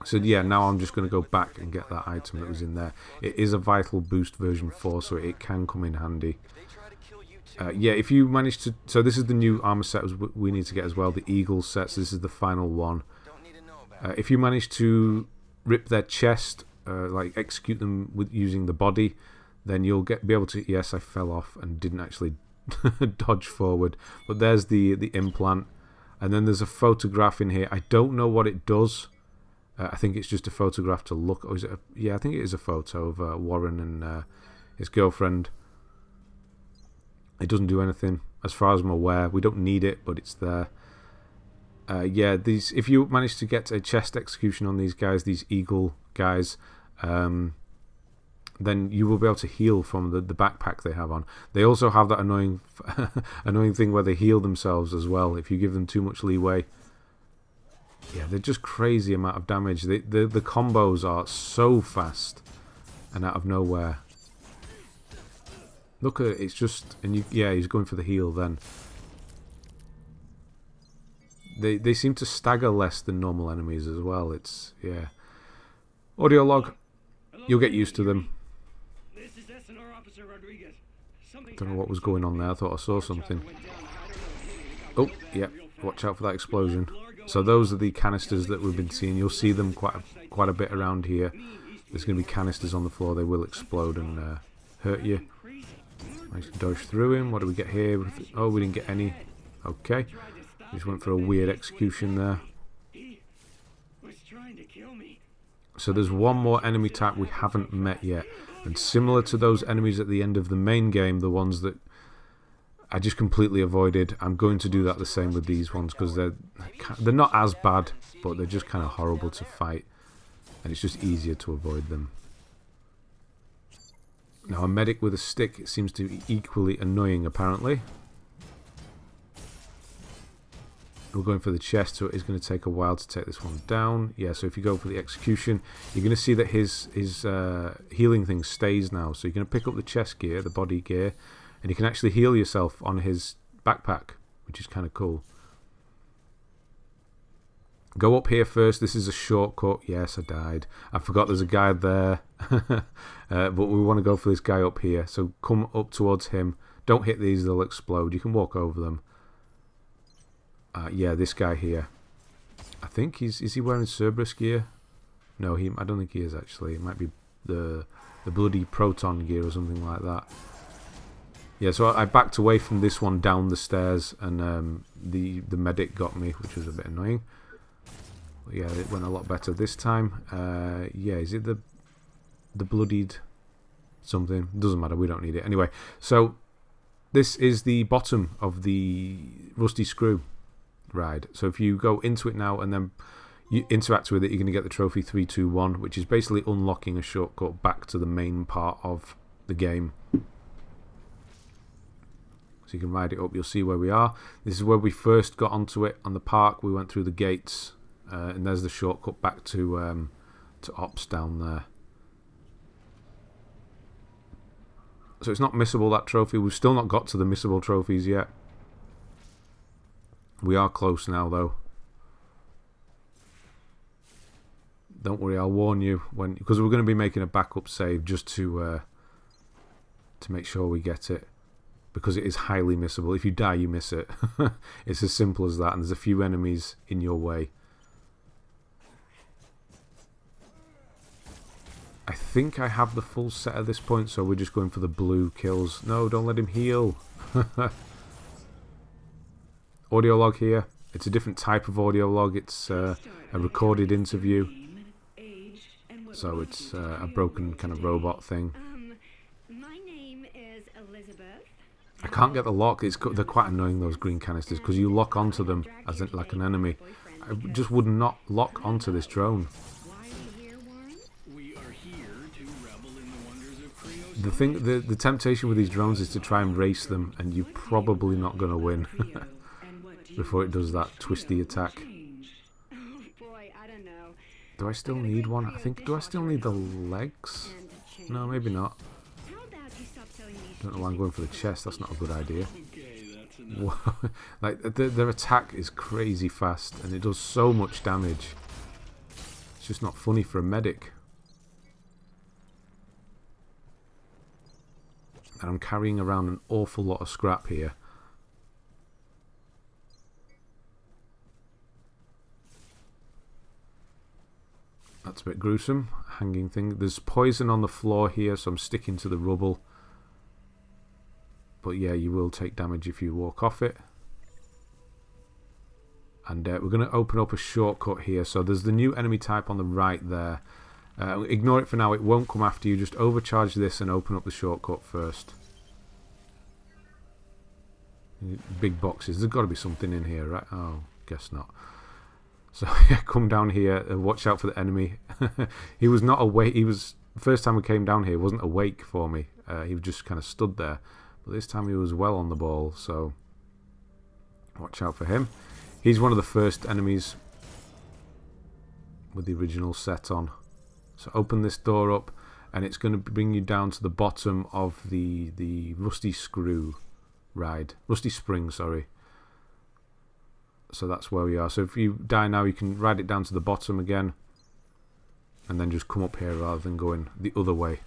So yeah, now I'm just going to go back and get that item that was in there. It is a Vital Boost version 4, so it can come in handy. Yeah, if you manage to... So this is the new armor set we need to get as well, the Eagle sets. This is the final one. If you manage to rip their chest, like execute them with using the body, then you'll be able to... Yes, I fell off and didn't actually dodge forward. But there's the implant. And then there's a photograph in here. I don't know what it does. I think it's just a photograph to look... Or is it yeah, I think it is a photo of Warren and his girlfriend. It doesn't do anything, as far as I'm aware. We don't need it, but it's there. Yeah, if you manage to get a chest execution on these guys, these Eagle guys, then you will be able to heal from the backpack they have on. They also have that annoying thing where they heal themselves as well, if you give them too much leeway. Yeah, they're just crazy amount of damage. The combos are so fast and out of nowhere. Look at it, it's just... And yeah, he's going for the heal then. They seem to stagger less than normal enemies as well. It's... Yeah. Audiolog. You'll get used to them. Don't know what was going on there. I thought I saw something. Oh, yeah. Watch out for that explosion. So those are the canisters that we've been seeing. You'll see them quite a bit around here. There's going to be canisters on the floor. They will explode and hurt you. Nice to dodge through him. What do we get here? Oh, we didn't get any. Okay. Just went for a weird execution there. So there's one more enemy type we haven't met yet. And similar to those enemies at the end of the main game, the ones that I just completely avoided, I'm going to do that the same with these ones, because they're not as bad, but they're just kind of horrible to fight. And it's just easier to avoid them. Now a medic with a stick seems to be equally annoying apparently. We're going for the chest, so it is going to take a while to take this one down. Yeah, so if you go for the execution, you're going to see that his healing thing stays now. So you're going to pick up the chest gear, the body gear, and you can actually heal yourself on his backpack, which is kind of cool. Go up here first. This is a shortcut. Yes, I died. I forgot there's a guy there. But we want to go for this guy up here. So come up towards him. Don't hit these, they'll explode. You can walk over them. Yeah, this guy here. I think is he wearing Cerberus gear? No, I don't think he is actually. It might be the bloody proton gear or something like that. Yeah, so I backed away from this one down the stairs, and the medic got me, which was a bit annoying. But yeah, it went a lot better this time. Yeah, is it the bloodied something? Doesn't matter, we don't need it. Anyway, so this is the bottom of the rusty screw ride. So if you go into it now and then you interact with it, you're going to get the trophy 321, which is basically unlocking a shortcut back to the main part of the game. So you can ride it up, you'll see where we are. This is where we first got onto it on the park. We went through the gates, and there's the shortcut back to Ops down there. So it's not missable, that trophy. We've still not got to the missable trophies yet. We are close now, though. Don't worry, I'll warn you because we're going to be making a backup save just to make sure we get it, because it is highly missable. If you die, you miss it. It's as simple as that, and there's a few enemies in your way. I think I have the full set at this point, so we're just going for the blue kills. No, don't let him heal. Audiolog here. It's a different type of audiolog. It's a recorded interview. So it's a broken kind of robot thing. My name is Elizabeth. I can't get the lock. They're quite annoying, those green canisters, because you lock onto them as like an enemy. I just would not lock onto this drone. The thing, the temptation with these drones is to try and race them, and you're probably not going to win before it does that twisty attack. Do I still need one? Do I still need the legs? No, maybe not. Don't know why I'm going for the chest. That's not a good idea. Like their attack is crazy fast, and it does so much damage. It's just not funny for a medic. And I'm carrying around an awful lot of scrap here. That's a bit gruesome. Hanging thing. There's poison on the floor here, so I'm sticking to the rubble. But yeah, you will take damage if you walk off it. And we're going to open up a shortcut here. So there's the new enemy type on the right there. Ignore it for now, it won't come after you. Just overcharge this and open up the shortcut first. Big boxes. There's got to be something in here, right? Oh, guess not. So yeah, come down here. Watch out for the enemy. He was not awake. First time we came down here, wasn't awake for me. He just kind of stood there. But this time he was well on the ball. So watch out for him. He's one of the first enemies with the original set on. So open this door up, and it's going to bring you down to the bottom of the rusty screw ride. Rusty spring, sorry. So that's where we are. So if you die now, you can ride it down to the bottom again, and then just come up here rather than going the other way.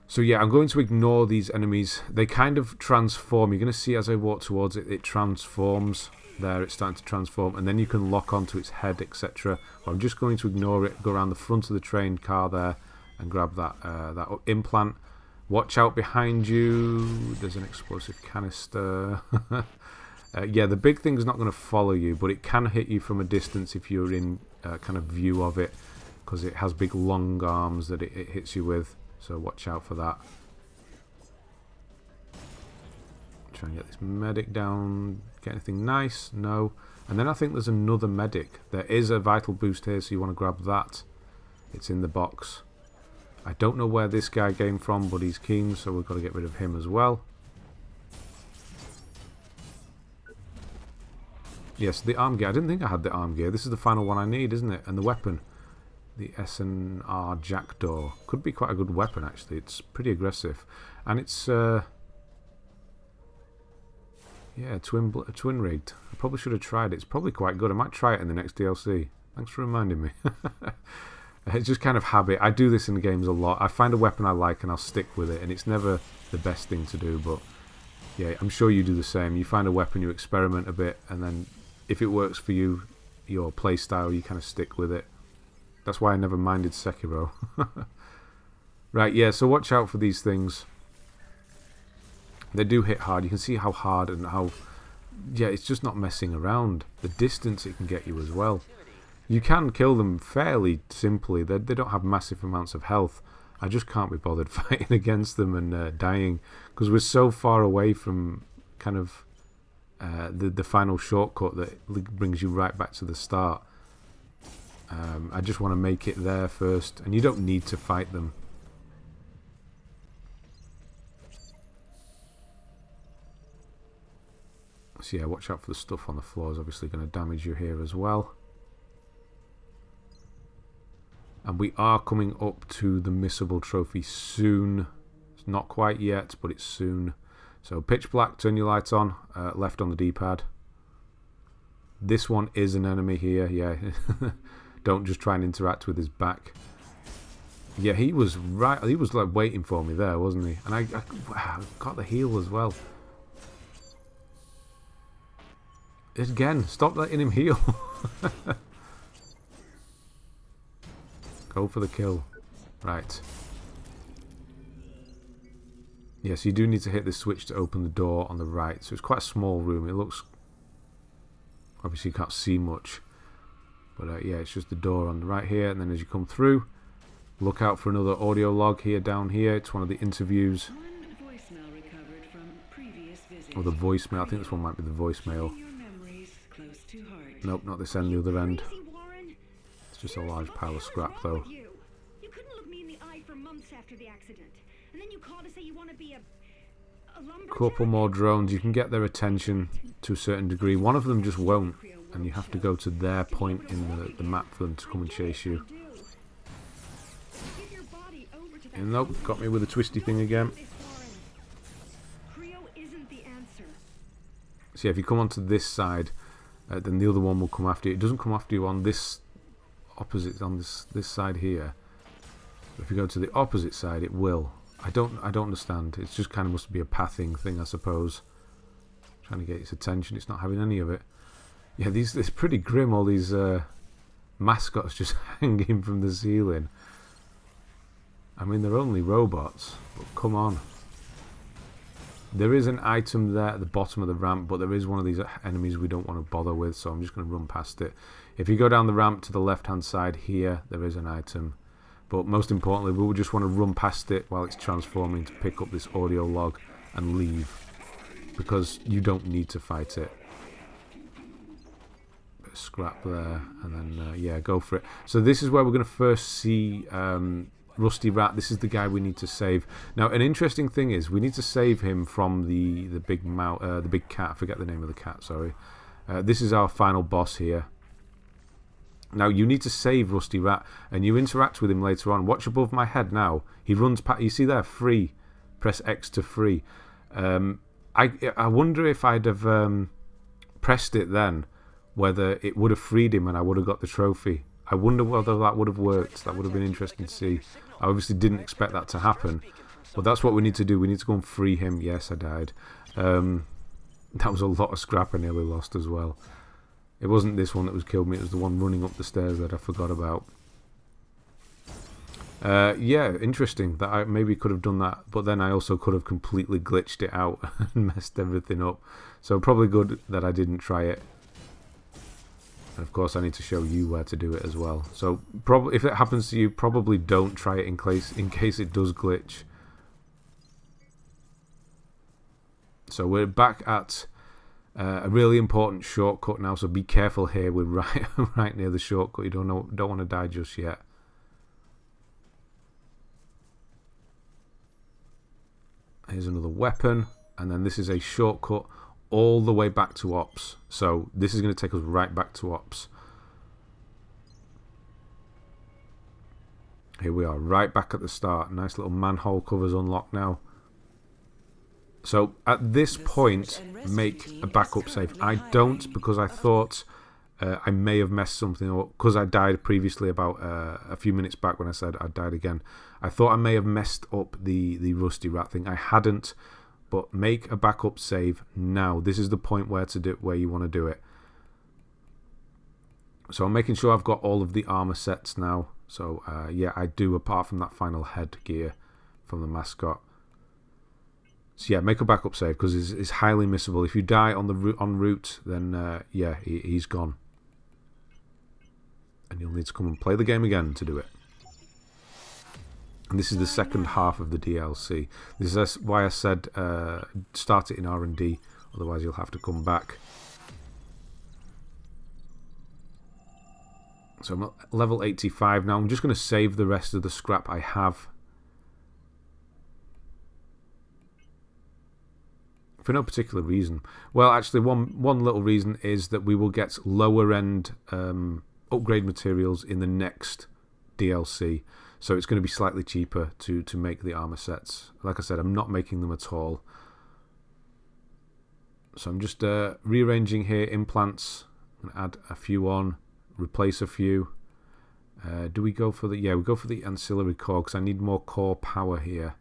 So yeah, I'm going to ignore these enemies. They kind of transform. You're going to see as I walk towards it, it transforms. There, it's starting to transform, and then you can lock onto its head, etc. Well, I'm just going to ignore it, go around the front of the train car there, and grab that implant. Watch out behind you. There's an explosive canister. Yeah, the big thing's not going to follow you, but it can hit you from a distance if you're in kind of view of it, because it has big long arms that it hits you with. So watch out for that. Try and get this medic down. Get anything nice? No. And then I think there's another medic. There is a vital boost here, so you want to grab that. It's in the box. I don't know where this guy came from, but he's keen, so we've got to get rid of him as well. Yes, the arm gear. I didn't think I had the arm gear. This is the final one I need, isn't it? And the weapon. The SNR Jackdaw. Could be quite a good weapon, actually. It's pretty aggressive. And it's, yeah, twin rigged. I probably should have tried it. It's probably quite good. I might try it in the next DLC. Thanks for reminding me. It's just kind of habit. I do this in the games a lot. I find a weapon I like and I'll stick with it. And it's never the best thing to do, but yeah, I'm sure you do the same. You find a weapon, you experiment a bit, and then if it works for you, your play style, you kind of stick with it. That's why I never minded Sekiro. Right, yeah, so watch out for these things. They do hit hard. You can see how hard and how... Yeah, it's just not messing around. The distance it can get you as well. You can kill them fairly simply. They don't have massive amounts of health. I just can't be bothered fighting against them and dying, because we're so far away from kind of the final shortcut that brings you right back to the start. I just want to make it there first, and you don't need to fight them. So yeah, watch out for the stuff on the floor. It's obviously going to damage you here as well. And we are coming up to the missable trophy soon. It's not quite yet, but it's soon. So pitch black, turn your lights on, left on the D-pad. This one is an enemy here, yeah. Don't just try and interact with his back. Yeah, he was right. He was like waiting for me there, wasn't he? And I got the heal as well. Again, stop letting him heal. Go for the kill. Right. Yes, you do need to hit this switch to open the door on the right. So it's quite a small room. It looks... Obviously you can't see much. But yeah, it's just the door on the right here. And then as you come through, look out for another audio log here, down here. It's one of the interviews. Or the voicemail. I think this one might be the voicemail. Nope, not this end, the other end. It's just a large pile of scrap though. You couldn't look me in the eye for months after the accident. And then you call to say you want to be a lumberjack. Couple more drones. You can get their attention to a certain degree. One of them just won't, and you have to go to their point in the map for them to come and chase you. And nope, got me with a twisty thing again. So yeah, if you come onto this side, then the other one will come after you. It doesn't come after you on this opposite, on this side here. If you go to the opposite side, it will. I don't understand. It's just kind of must be a pathing thing, I suppose. Trying to get its attention. It's not having any of it. Yeah, it's pretty grim. All these mascots just hanging from the ceiling. I mean, they're only robots, but come on. There is an item there at the bottom of the ramp, but there is one of these enemies we don't want to bother with, so I'm just going to run past it. If you go down the ramp to the left-hand side here, there is an item. But most importantly, we will just want to run past it while it's transforming to pick up this audio log and leave. Because you don't need to fight it. Bit of scrap there, and then, yeah, go for it. So this is where we're going to first see... Rusty Rat. This is the guy we need to save. Now, an interesting thing is we need to save him from the big the big cat. I forget the name of the cat. Sorry. This is our final boss here. Now you need to save Rusty Rat, and you interact with him later on. Watch above my head now. He runs past. You see there, free. Press X to free. I wonder if I'd have pressed it then, whether it would have freed him and I would have got the trophy. I wonder whether that would have worked. That would have been interesting to see. I obviously didn't expect that to happen. But that's what we need to do. We need to go and free him. Yes, I died. That was a lot of scrap I nearly lost as well. It wasn't this one that was killed me. It was the one running up the stairs that I forgot about. Yeah, interesting. That I maybe could have done that. But then I also could have completely glitched it out and messed everything up. So probably good that I didn't try it. And of course I need to show you where to do it as well. So probably if it happens to you, probably don't try it in case it does glitch. So we're back at a really important shortcut now, so be careful here. We're right near the shortcut. You don't want to die just yet. Here's another weapon, and then this is a shortcut all the way back to Ops. So this is going to take us right back to Ops. Here we are, right back at the start. Nice little manhole covers unlocked now. So at this point, make a backup save. I don't, because I thought I may have messed something up, because I died previously about a few minutes back when I said I died again. I thought I may have messed up the rusty rat thing. I hadn't, but make a backup save now. This is the point where you want to do it. So I'm making sure I've got all of the armor sets now. So yeah, I do, apart from that final headgear from the mascot. So yeah, make a backup save, because it's highly missable. If you die on the en route, then yeah, he's gone, and you'll need to come and play the game again to do it. And this is the second half of the DLC. This is why I said start it in R&D, otherwise you'll have to come back. So I'm at level 85 now. I'm just going to save the rest of the scrap I have. For no particular reason. Well, actually, one little reason is that we will get lower end upgrade materials in the next DLC. So it's going to be slightly cheaper to make the armor sets. Like I said, I'm not making them at all. So I'm just rearranging here implants. I'm going to add a few on, replace a few. Do we go for the... Yeah, we go for the ancillary core, because I need more core power here.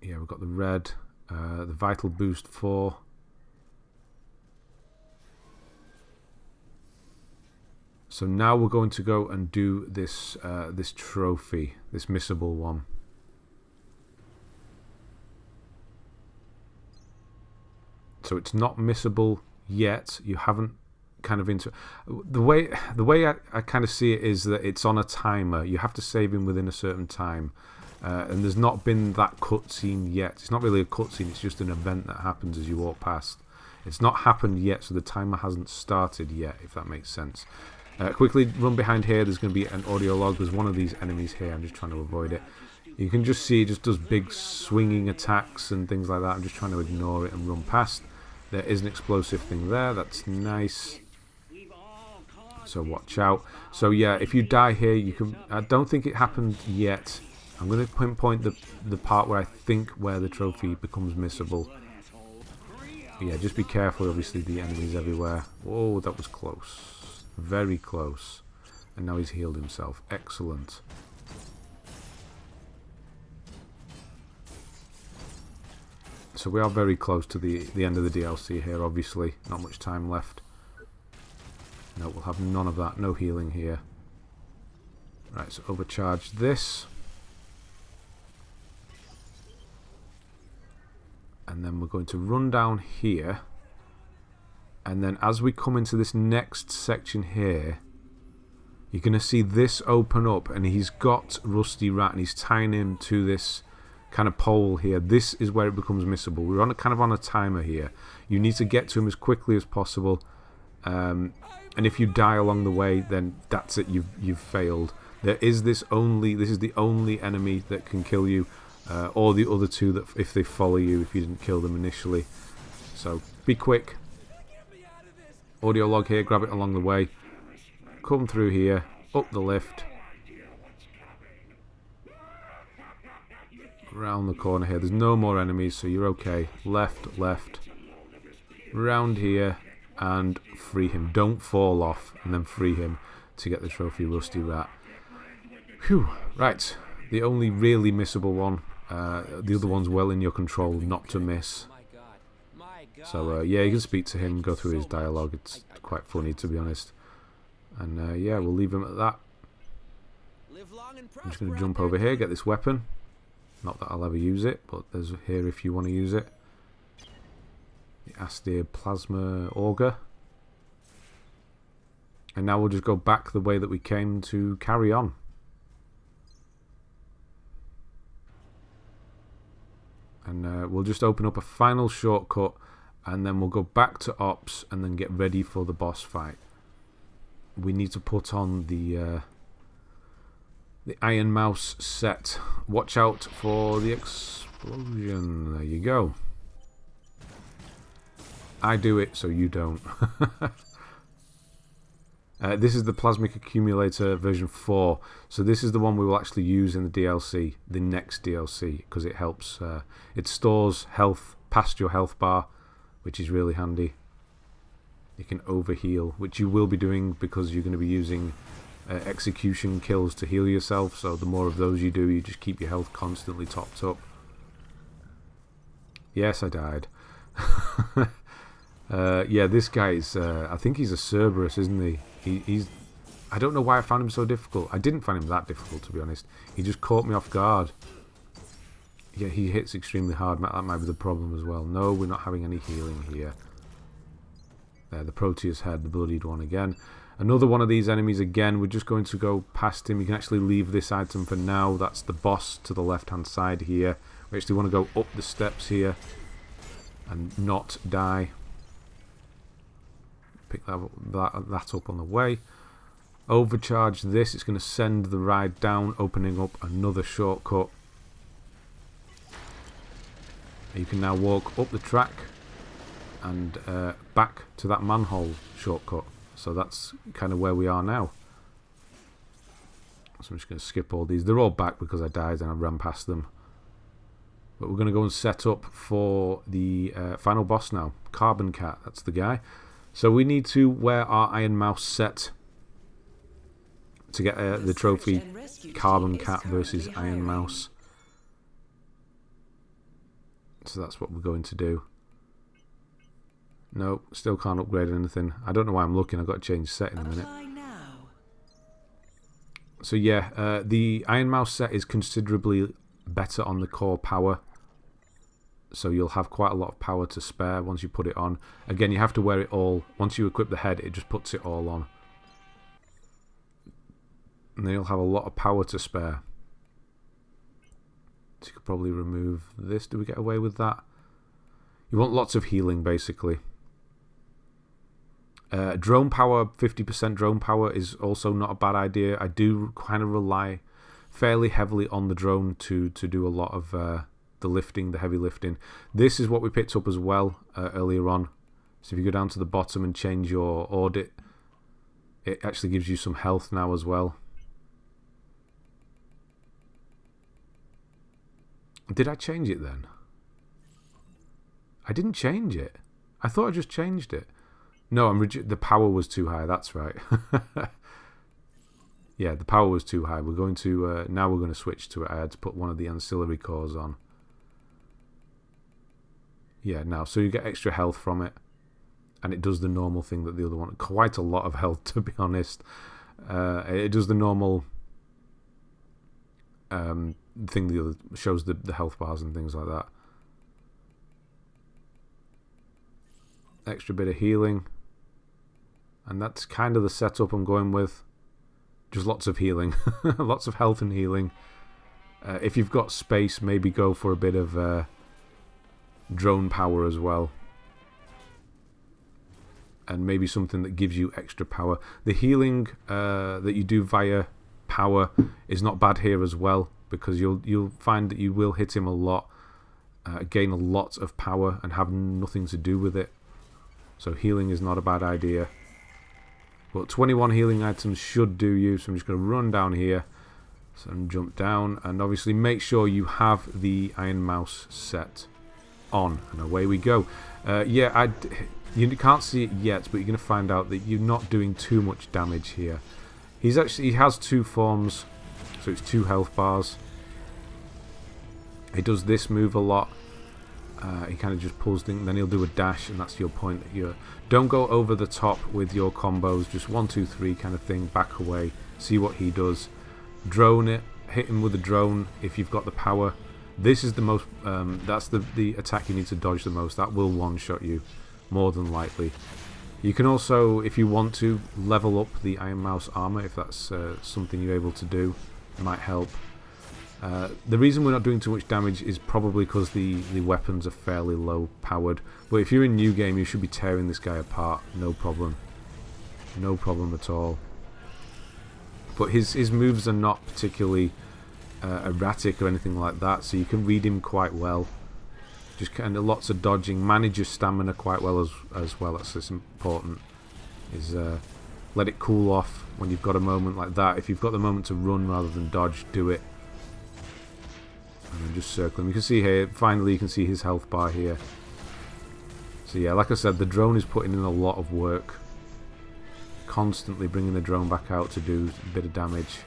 Yeah, we've got the red, the Vital Boost 4. So now we're going to go and do this this trophy, this missable one. So it's not missable yet. You haven't kind of the way I kind of see it is that it's on a timer. You have to save him within a certain time. And there's not been that cutscene yet. It's not really a cutscene, it's just an event that happens as you walk past. It's not happened yet, so the timer hasn't started yet, if that makes sense. Quickly run behind here. There's going to be an Audiolog. There's one of these enemies here. I'm just trying to avoid it. You can just see it just does big swinging attacks and things like that. I'm just trying to ignore it and run past. There is an explosive thing there. That's nice. So watch out. So yeah, if you die here, you can... I don't think it happened yet. I'm going to pinpoint the part where I think where the trophy becomes missable. Yeah, just be careful, obviously, the enemies everywhere. Whoa, that was close. Very close. And now he's healed himself. Excellent. So we are very close to the end of the DLC here, obviously. Not much time left. No, we'll have none of that. No healing here. Right, so overcharge this. And then we're going to run down here. And then as we come into this next section here, you're going to see this open up. And he's got Rusty Rat and he's tying him to this kind of pole here. This is where it becomes missable. We're on kind of on a timer here. You need to get to him as quickly as possible. And if you die along the way, then that's it. You've failed. This is the only enemy that can kill you. Or the other two that if they follow you if you didn't kill them initially. So be quick. Audiolog here, grab it along the way. Come through here, up the lift. Round the corner here. There's no more enemies, so you're okay. Left, left. Round here and free him. Don't fall off and then free him to get the trophy Rusty Rat. Phew. Right. The only really missable one. The other one's well in your control not to miss. So yeah, you can speak to him, go through his dialogue. It's quite funny, to be honest. And yeah, we'll leave him at that. I'm just going to jump over here, get this weapon. Not that I'll ever use it, but there's here if you want to use it. The Audioplasma Auger. And now we'll just go back the way that we came to carry on. And we'll just open up a final shortcut and then we'll go back to Ops and then get ready for the boss fight. We need to put on the the Iron Mouse set. Watch out for the explosion. There you go. I do it, so you don't. This is the Plasmic Accumulator version 4. So this is the one we will actually use in the DLC, the next DLC, because it helps. It stores health past your health bar, which is really handy. You can overheal, which you will be doing because you're going to be using execution kills to heal yourself. So the more of those you do, you just keep your health constantly topped up. Yes, I died. Yeah, this guy is, I think he's a Cerberus, isn't he? He's, I don't know why I found him so difficult. I didn't find him that difficult, to be honest. He just caught me off guard. Yeah, he hits extremely hard. That might be the problem as well. No, we're not having any healing here. There, the Proteus head, the bloodied one again. Another one of these enemies again. We're just going to go past him. You can actually leave this item for now. That's the boss to the left-hand side here. We actually want to go up the steps here and not die. Pick that up on the way. Overcharge this. It's going to send the ride down, opening up another shortcut. You can now walk up the track and back to that manhole shortcut. So that's kind of where we are now. So I'm just going to skip all these. They're all back because I died and I ran past them. But we're going to go and set up for the final boss now. Carbon Cat, that's the guy. So we need to wear our Iron Mouse set to get the trophy Carbon Cat versus Iron Mouse. So that's what we're going to do. No, still can't upgrade anything. I don't know why I'm looking. I've got to change set in a minute. So yeah, the Iron Mouse set is considerably better on the core power. So you'll have quite a lot of power to spare once you put it on. Again, you have to wear it all. Once you equip the head, it just puts it all on. And then you'll have a lot of power to spare. So you could probably remove this. Do we get away with that? You want lots of healing, basically. Drone power, 50% drone power is also not a bad idea. I do kind of rely fairly heavily on the drone to do a lot of the lifting, the heavy lifting. This is what we picked up as well earlier on. So if you go down to the bottom and change your audit, it actually gives you some health now as well. Did I change it then? I didn't change it. I thought I just changed it. No, the power was too high. That's right. Yeah, the power was too high. We're going to now we're going to switch to it. I had to put one of the ancillary cores on. Yeah, now so you get extra health from it, and it does the normal thing that the other one. Quite a lot of health, to be honest. It does the normal thing the other shows the health bars and things like that. Extra bit of healing, and that's kind of the setup I'm going with. Just lots of healing. Lots of health and healing. If you've got space, maybe go for a bit of drone power as well, and maybe something that gives you extra power. The healing that you do via power is not bad here as well, because you'll find that you will hit him a lot, gain a lot of power and have nothing to do with it. So healing is not a bad idea. But 21 healing items should do you. So I'm just going to run down here and jump down, and obviously make sure you have the Iron Mouse set on, and away we go. Yeah, you can't see it yet, but you're going to find out that you're not doing too much damage here. He has two forms, so it's 2 health bars. He does this move a lot. He kind of just pulls things, then he'll do a dash, and that's your point. Don't go over the top with your combos. Just 1, 2, 3 kind of thing. Back away. See what he does. Drone it. Hit him with a drone if you've got the power. This is the most. That's the attack you need to dodge the most. That will one-shot you, more than likely. You can also, if you want to, level up the Iron Mouse armor if that's something you're able to do. It might help. The reason we're not doing too much damage is probably because the weapons are fairly low powered. But if you're in new game, you should be tearing this guy apart. No problem. No problem at all. but his moves are not particularly erratic or anything like that, so you can read him quite well. Just kind of lots of dodging. Manage your stamina quite well as well. That's important. Is let it cool off when you've got a moment like that. If you've got the moment to run rather than dodge, do it. And then just circle him. You can see here, finally you can see his health bar here. So yeah, like I said, the drone is putting in a lot of work. Constantly bringing the drone back out to do a bit of damage.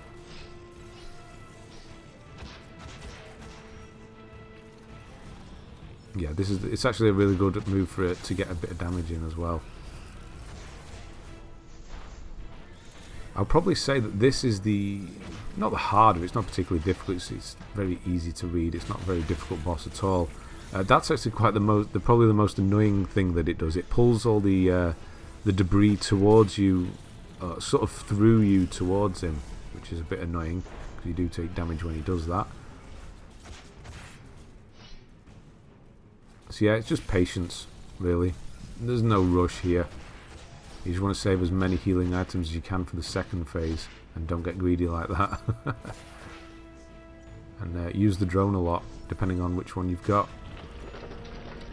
Yeah, it's actually a really good move for it to get a bit of damage in as well. I'll probably say that this is not the harder, it's not particularly difficult, it's very easy to read, it's not a very difficult boss at all. That's actually quite probably the most annoying thing that it does. It pulls all the debris towards you, sort of through you towards him, which is a bit annoying, because you do take damage when he does that. So yeah, it's just patience, really. There's no rush here. You just want to save as many healing items as you can for the second phase, and don't get greedy like that. And use the drone a lot, depending on which one you've got.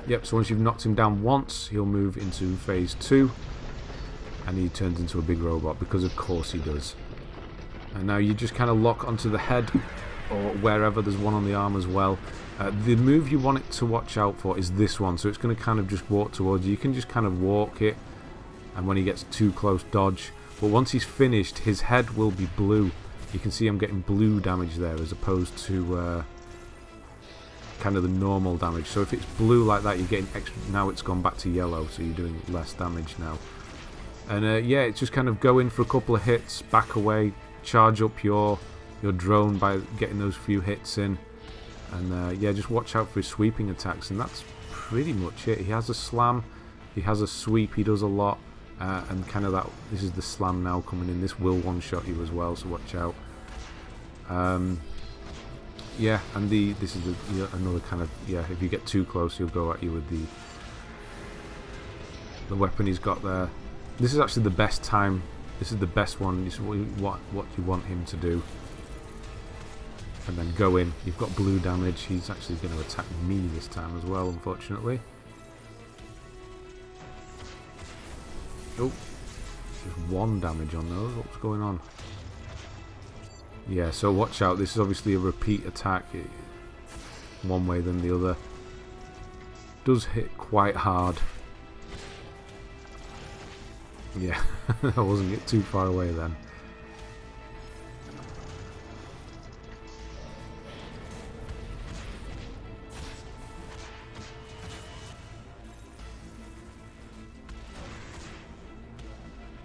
Yep, so once you've knocked him down once, he'll move into phase 2, and he turns into a big robot, because of course he does. And now you just kind of lock onto the head, or wherever. There's one on the arm as well. The move you want it to watch out for is this one, so it's going to kind of just walk towards you. You can just kind of walk it, and when he gets too close, dodge. But once he's finished, his head will be blue. You can see I'm getting blue damage there, as opposed to kind of the normal damage. So if it's blue like that, you're getting extra. Now it's gone back to yellow, so you're doing less damage now. And yeah, it's just kind of go in for a couple of hits, back away, charge up your drone by getting those few hits in. And yeah, just watch out for his sweeping attacks, and that's pretty much it. He has a slam, he has a sweep, he does a lot, and kind of that. This is the slam now coming in. This will one-shot you as well, so watch out. Yeah, and this is another kind of, yeah, if you get too close, he'll go at you with the weapon he's got there. This is actually the best time. This is the best one. This is what you want him to do. And then go in. You've got blue damage. He's actually going to attack me this time as well, unfortunately. Oh, just 1 damage on those. What's going on? Yeah, so watch out. This is obviously a repeat attack, one way than the other. Does hit quite hard. Yeah, I wasn't get too far away then.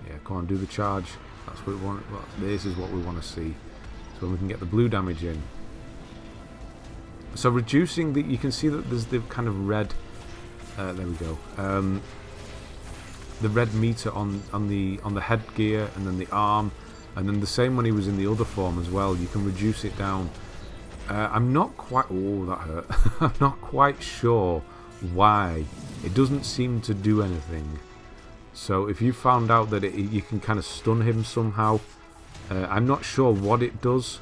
Yeah, come on, do the charge. That's what we want. Well, this is what we want to see. So we can get the blue damage in. So reducing the, you can see that there's the kind of red. There we go. The red meter on the headgear, and then the arm, and then the same when he was in the other form as well. You can reduce it down. I'm not quite. Oh, that hurt. I'm not quite sure why. It doesn't seem to do anything. So if you found out that you can kind of stun him somehow, I'm not sure what it does.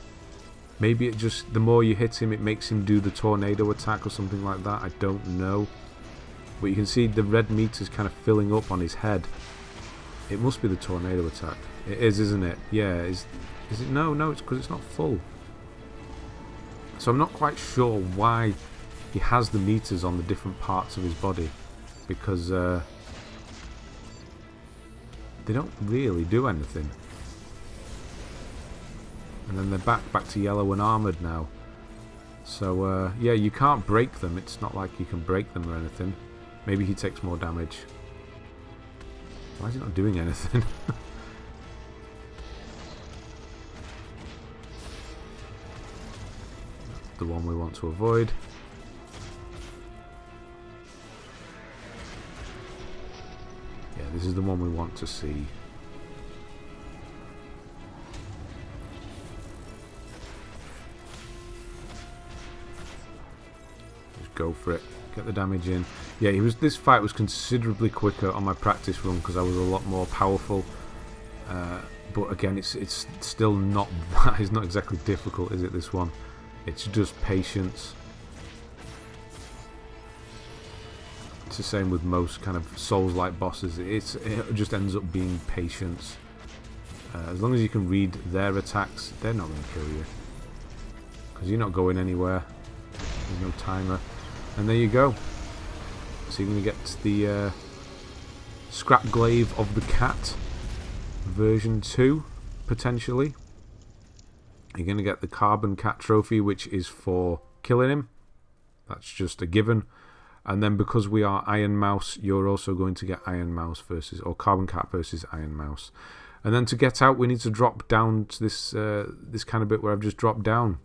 Maybe it just, the more you hit him, it makes him do the tornado attack or something like that. I don't know. But you can see the red meter's kind of filling up on his head. It must be the tornado attack. It is, isn't it? Yeah. Is it? No, it's because it's not full. So I'm not quite sure why he has the meters on the different parts of his body, because they don't really do anything. And then they're back to yellow and armoured now. So yeah, you can't break them. It's not like you can break them or anything. Maybe he takes more damage. Why is he not doing anything? That's the one we want to avoid. Yeah, this is the one we want to see. Just go for it. Get the damage in. Yeah, this fight was considerably quicker on my practice run because I was a lot more powerful. But again, it's still not that. It's not exactly difficult, is it, this one? It's just patience. It's the same with most kind of Souls-like bosses. It just ends up being patience. As long as you can read their attacks, they're not going to kill you. Because you're not going anywhere. There's no timer. And there you go. So you're going to get the Scrap Glaive of the Cat version 2, potentially. You're going to get the Carbon Cat trophy, which is for killing him. That's just a given. And then because we are Iron Mouse, you're also going to get Iron Mouse versus, or Carbon Cat versus Iron Mouse. And then to get out, we need to drop down to this this kind of bit where I've just dropped down.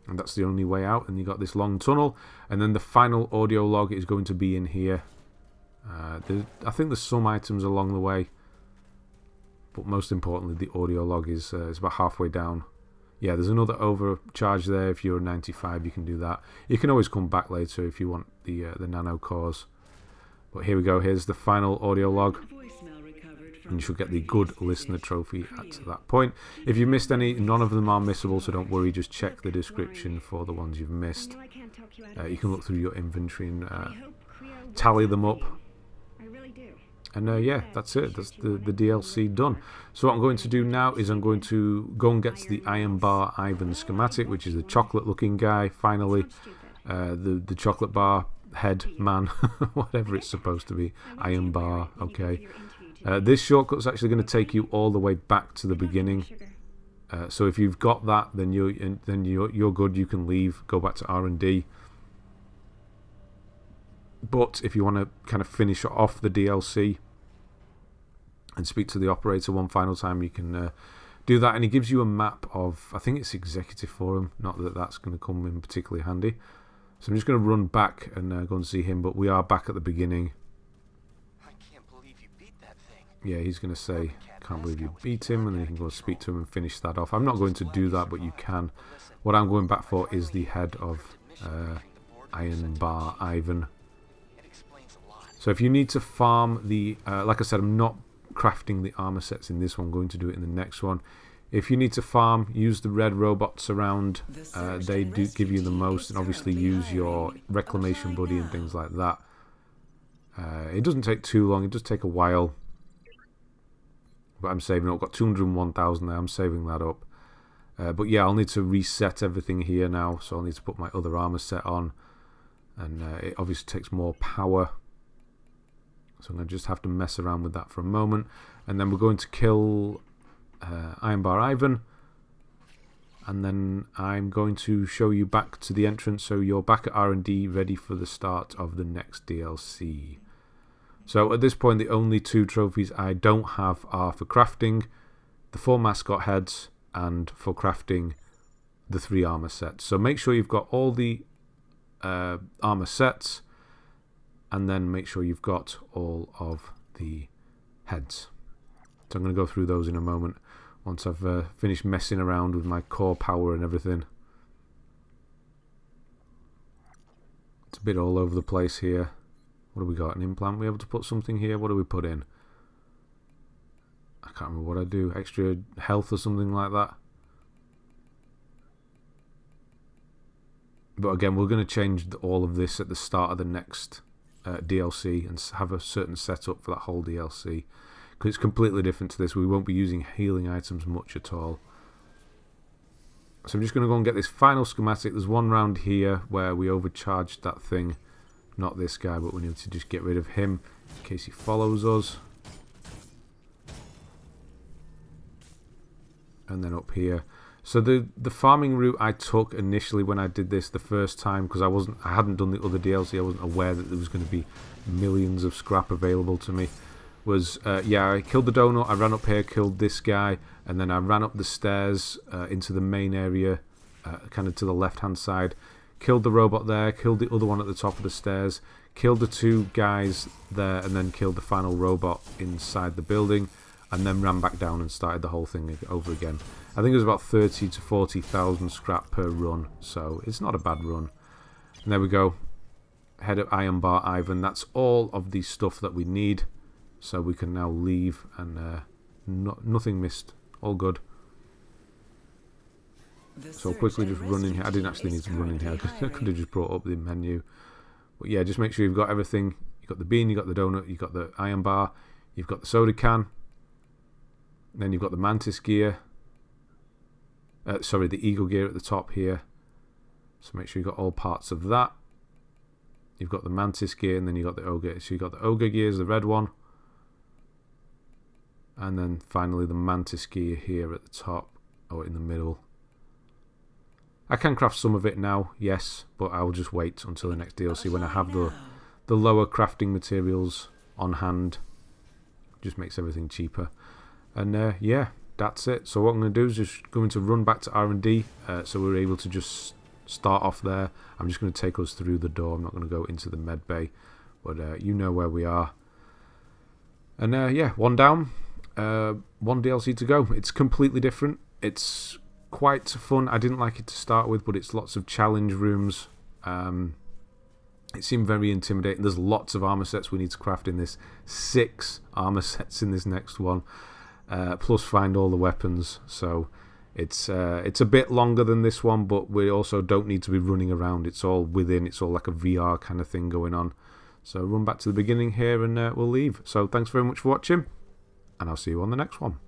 And that's the only way out. And you got this long tunnel. And then the final audio log is going to be in here. I think there's some items along the way. But most importantly, the audio log is about halfway down. Yeah, there's another overcharge there. If you're 95, you can do that. You can always come back later if you want the nano cores. But here we go. Here's the final audio log. And you should get the good listener trophy at that point. If you missed any, none of them are missable, so don't worry. Just check the description for the ones you've missed. You can look through your inventory and tally them up. And yeah, that's it. That's the DLC done. So what I'm going to do now is I'm going to go and get the Iron Bar Ivan schematic, which is the chocolate looking guy, finally. The chocolate bar head man, whatever it's supposed to be. Iron Bar, okay. This shortcut's actually going to take you all the way back to the beginning. So if you've got that, then you're good. You can leave, go back to R&D. But if you want to kind of finish off the DLC and speak to the operator one final time, you can do that. And he gives you a map of, I think it's Executive Forum. Not that that's going to come in particularly handy. So I'm just going to run back and go and see him. But we are back at the beginning. I can't believe you beat that thing. Yeah, he's going to say, can't believe you beat him. And then you can go and speak to him and finish that off. I'm not going to do that, but you can. What I'm going back for is the head of Iron Bar Ivan. So if you need to farm the, like I said, I'm not crafting the armor sets in this one. I'm going to do it in the next one. If you need to farm, use the red robots around. They do give you the most, and obviously use your reclamation buddy and things like that. It doesn't take too long. It does take a while. But I'm saving up. I've got 201,000 there. I'm saving that up. But yeah, I'll need to reset everything here now. So I'll need to put my other armor set on. And it obviously takes more power. So I'm going to just have to mess around with that for a moment. And then we're going to kill Iron Bar Ivan. And then I'm going to show you back to the entrance. So you're back at R&D, ready for the start of the next DLC. So at this point, the only 2 trophies I don't have are for crafting the 4 mascot heads and for crafting the 3 armor sets. So make sure you've got all the armor sets. And then make sure you've got all of the heads. So I'm going to go through those in a moment once I've finished messing around with my core power and everything. It's a bit all over the place here. What do we got? An implant? We able to put something here? What do we put in? I can't remember what I do. Extra health or something like that. But again, we're going to change all of this at the start of the next DLC and have a certain setup for that whole DLC, because it's completely different to this. We won't be using healing items much at all. So I'm just going to go and get this final schematic. There's one round here where we overcharged that thing, not this guy, but we need to just get rid of him in case he follows us. And then up here, so the farming route I took initially when I did this the first time, because I hadn't done the other DLC, I wasn't aware that there was going to be millions of scrap available to me, was yeah, I killed the donut, I ran up here, killed this guy, and then I ran up the stairs into the main area, kind of to the left hand side, killed the robot there, killed the other one at the top of the stairs, killed the 2 guys there, and then killed the final robot inside the building, and then ran back down and started the whole thing over again. I think it was about 30 to 40,000 scrap per run, so it's not a bad run. And there we go. Head of Iron Bar Ivan. That's all of the stuff that we need, so we can now leave and nothing missed. All good. So quickly just run in here. I didn't actually need to run in here because I could have just brought up the menu. But yeah, just make sure you've got everything. You've got the bean, you've got the donut, you've got the iron bar, you've got the soda can. Then you've got the MANTIS gear. Sorry, the Eagle gear at the top here. So make sure you've got all parts of that. You've got the MANTIS gear, and then you've got the OGRE. So you've got the OGRE gears, the red one. And then finally the MANTIS gear here at the top, or in the middle. I can craft some of it now, yes, but I'll just wait until the next DLC when I have the lower crafting materials on hand. Just makes everything cheaper. And yeah, that's it. So what I'm going to do is just going to run back to R&D, so we're able to just start off there. I'm just going to take us through the door. I'm not going to go into the med bay, but you know where we are. And yeah, one down, one DLC to go. It's completely different. It's quite fun. I didn't like it to start with, but it's lots of challenge rooms. It seemed very intimidating. There's lots of armor sets we need to craft in this. 6 armor sets in this next one, plus find all the weapons. So it's a bit longer than this one, but we also don't need to be running around. It's all within. It's all like a VR kind of thing going on. So run back to the beginning here and we'll leave. So thanks very much for watching, and I'll see you on the next one.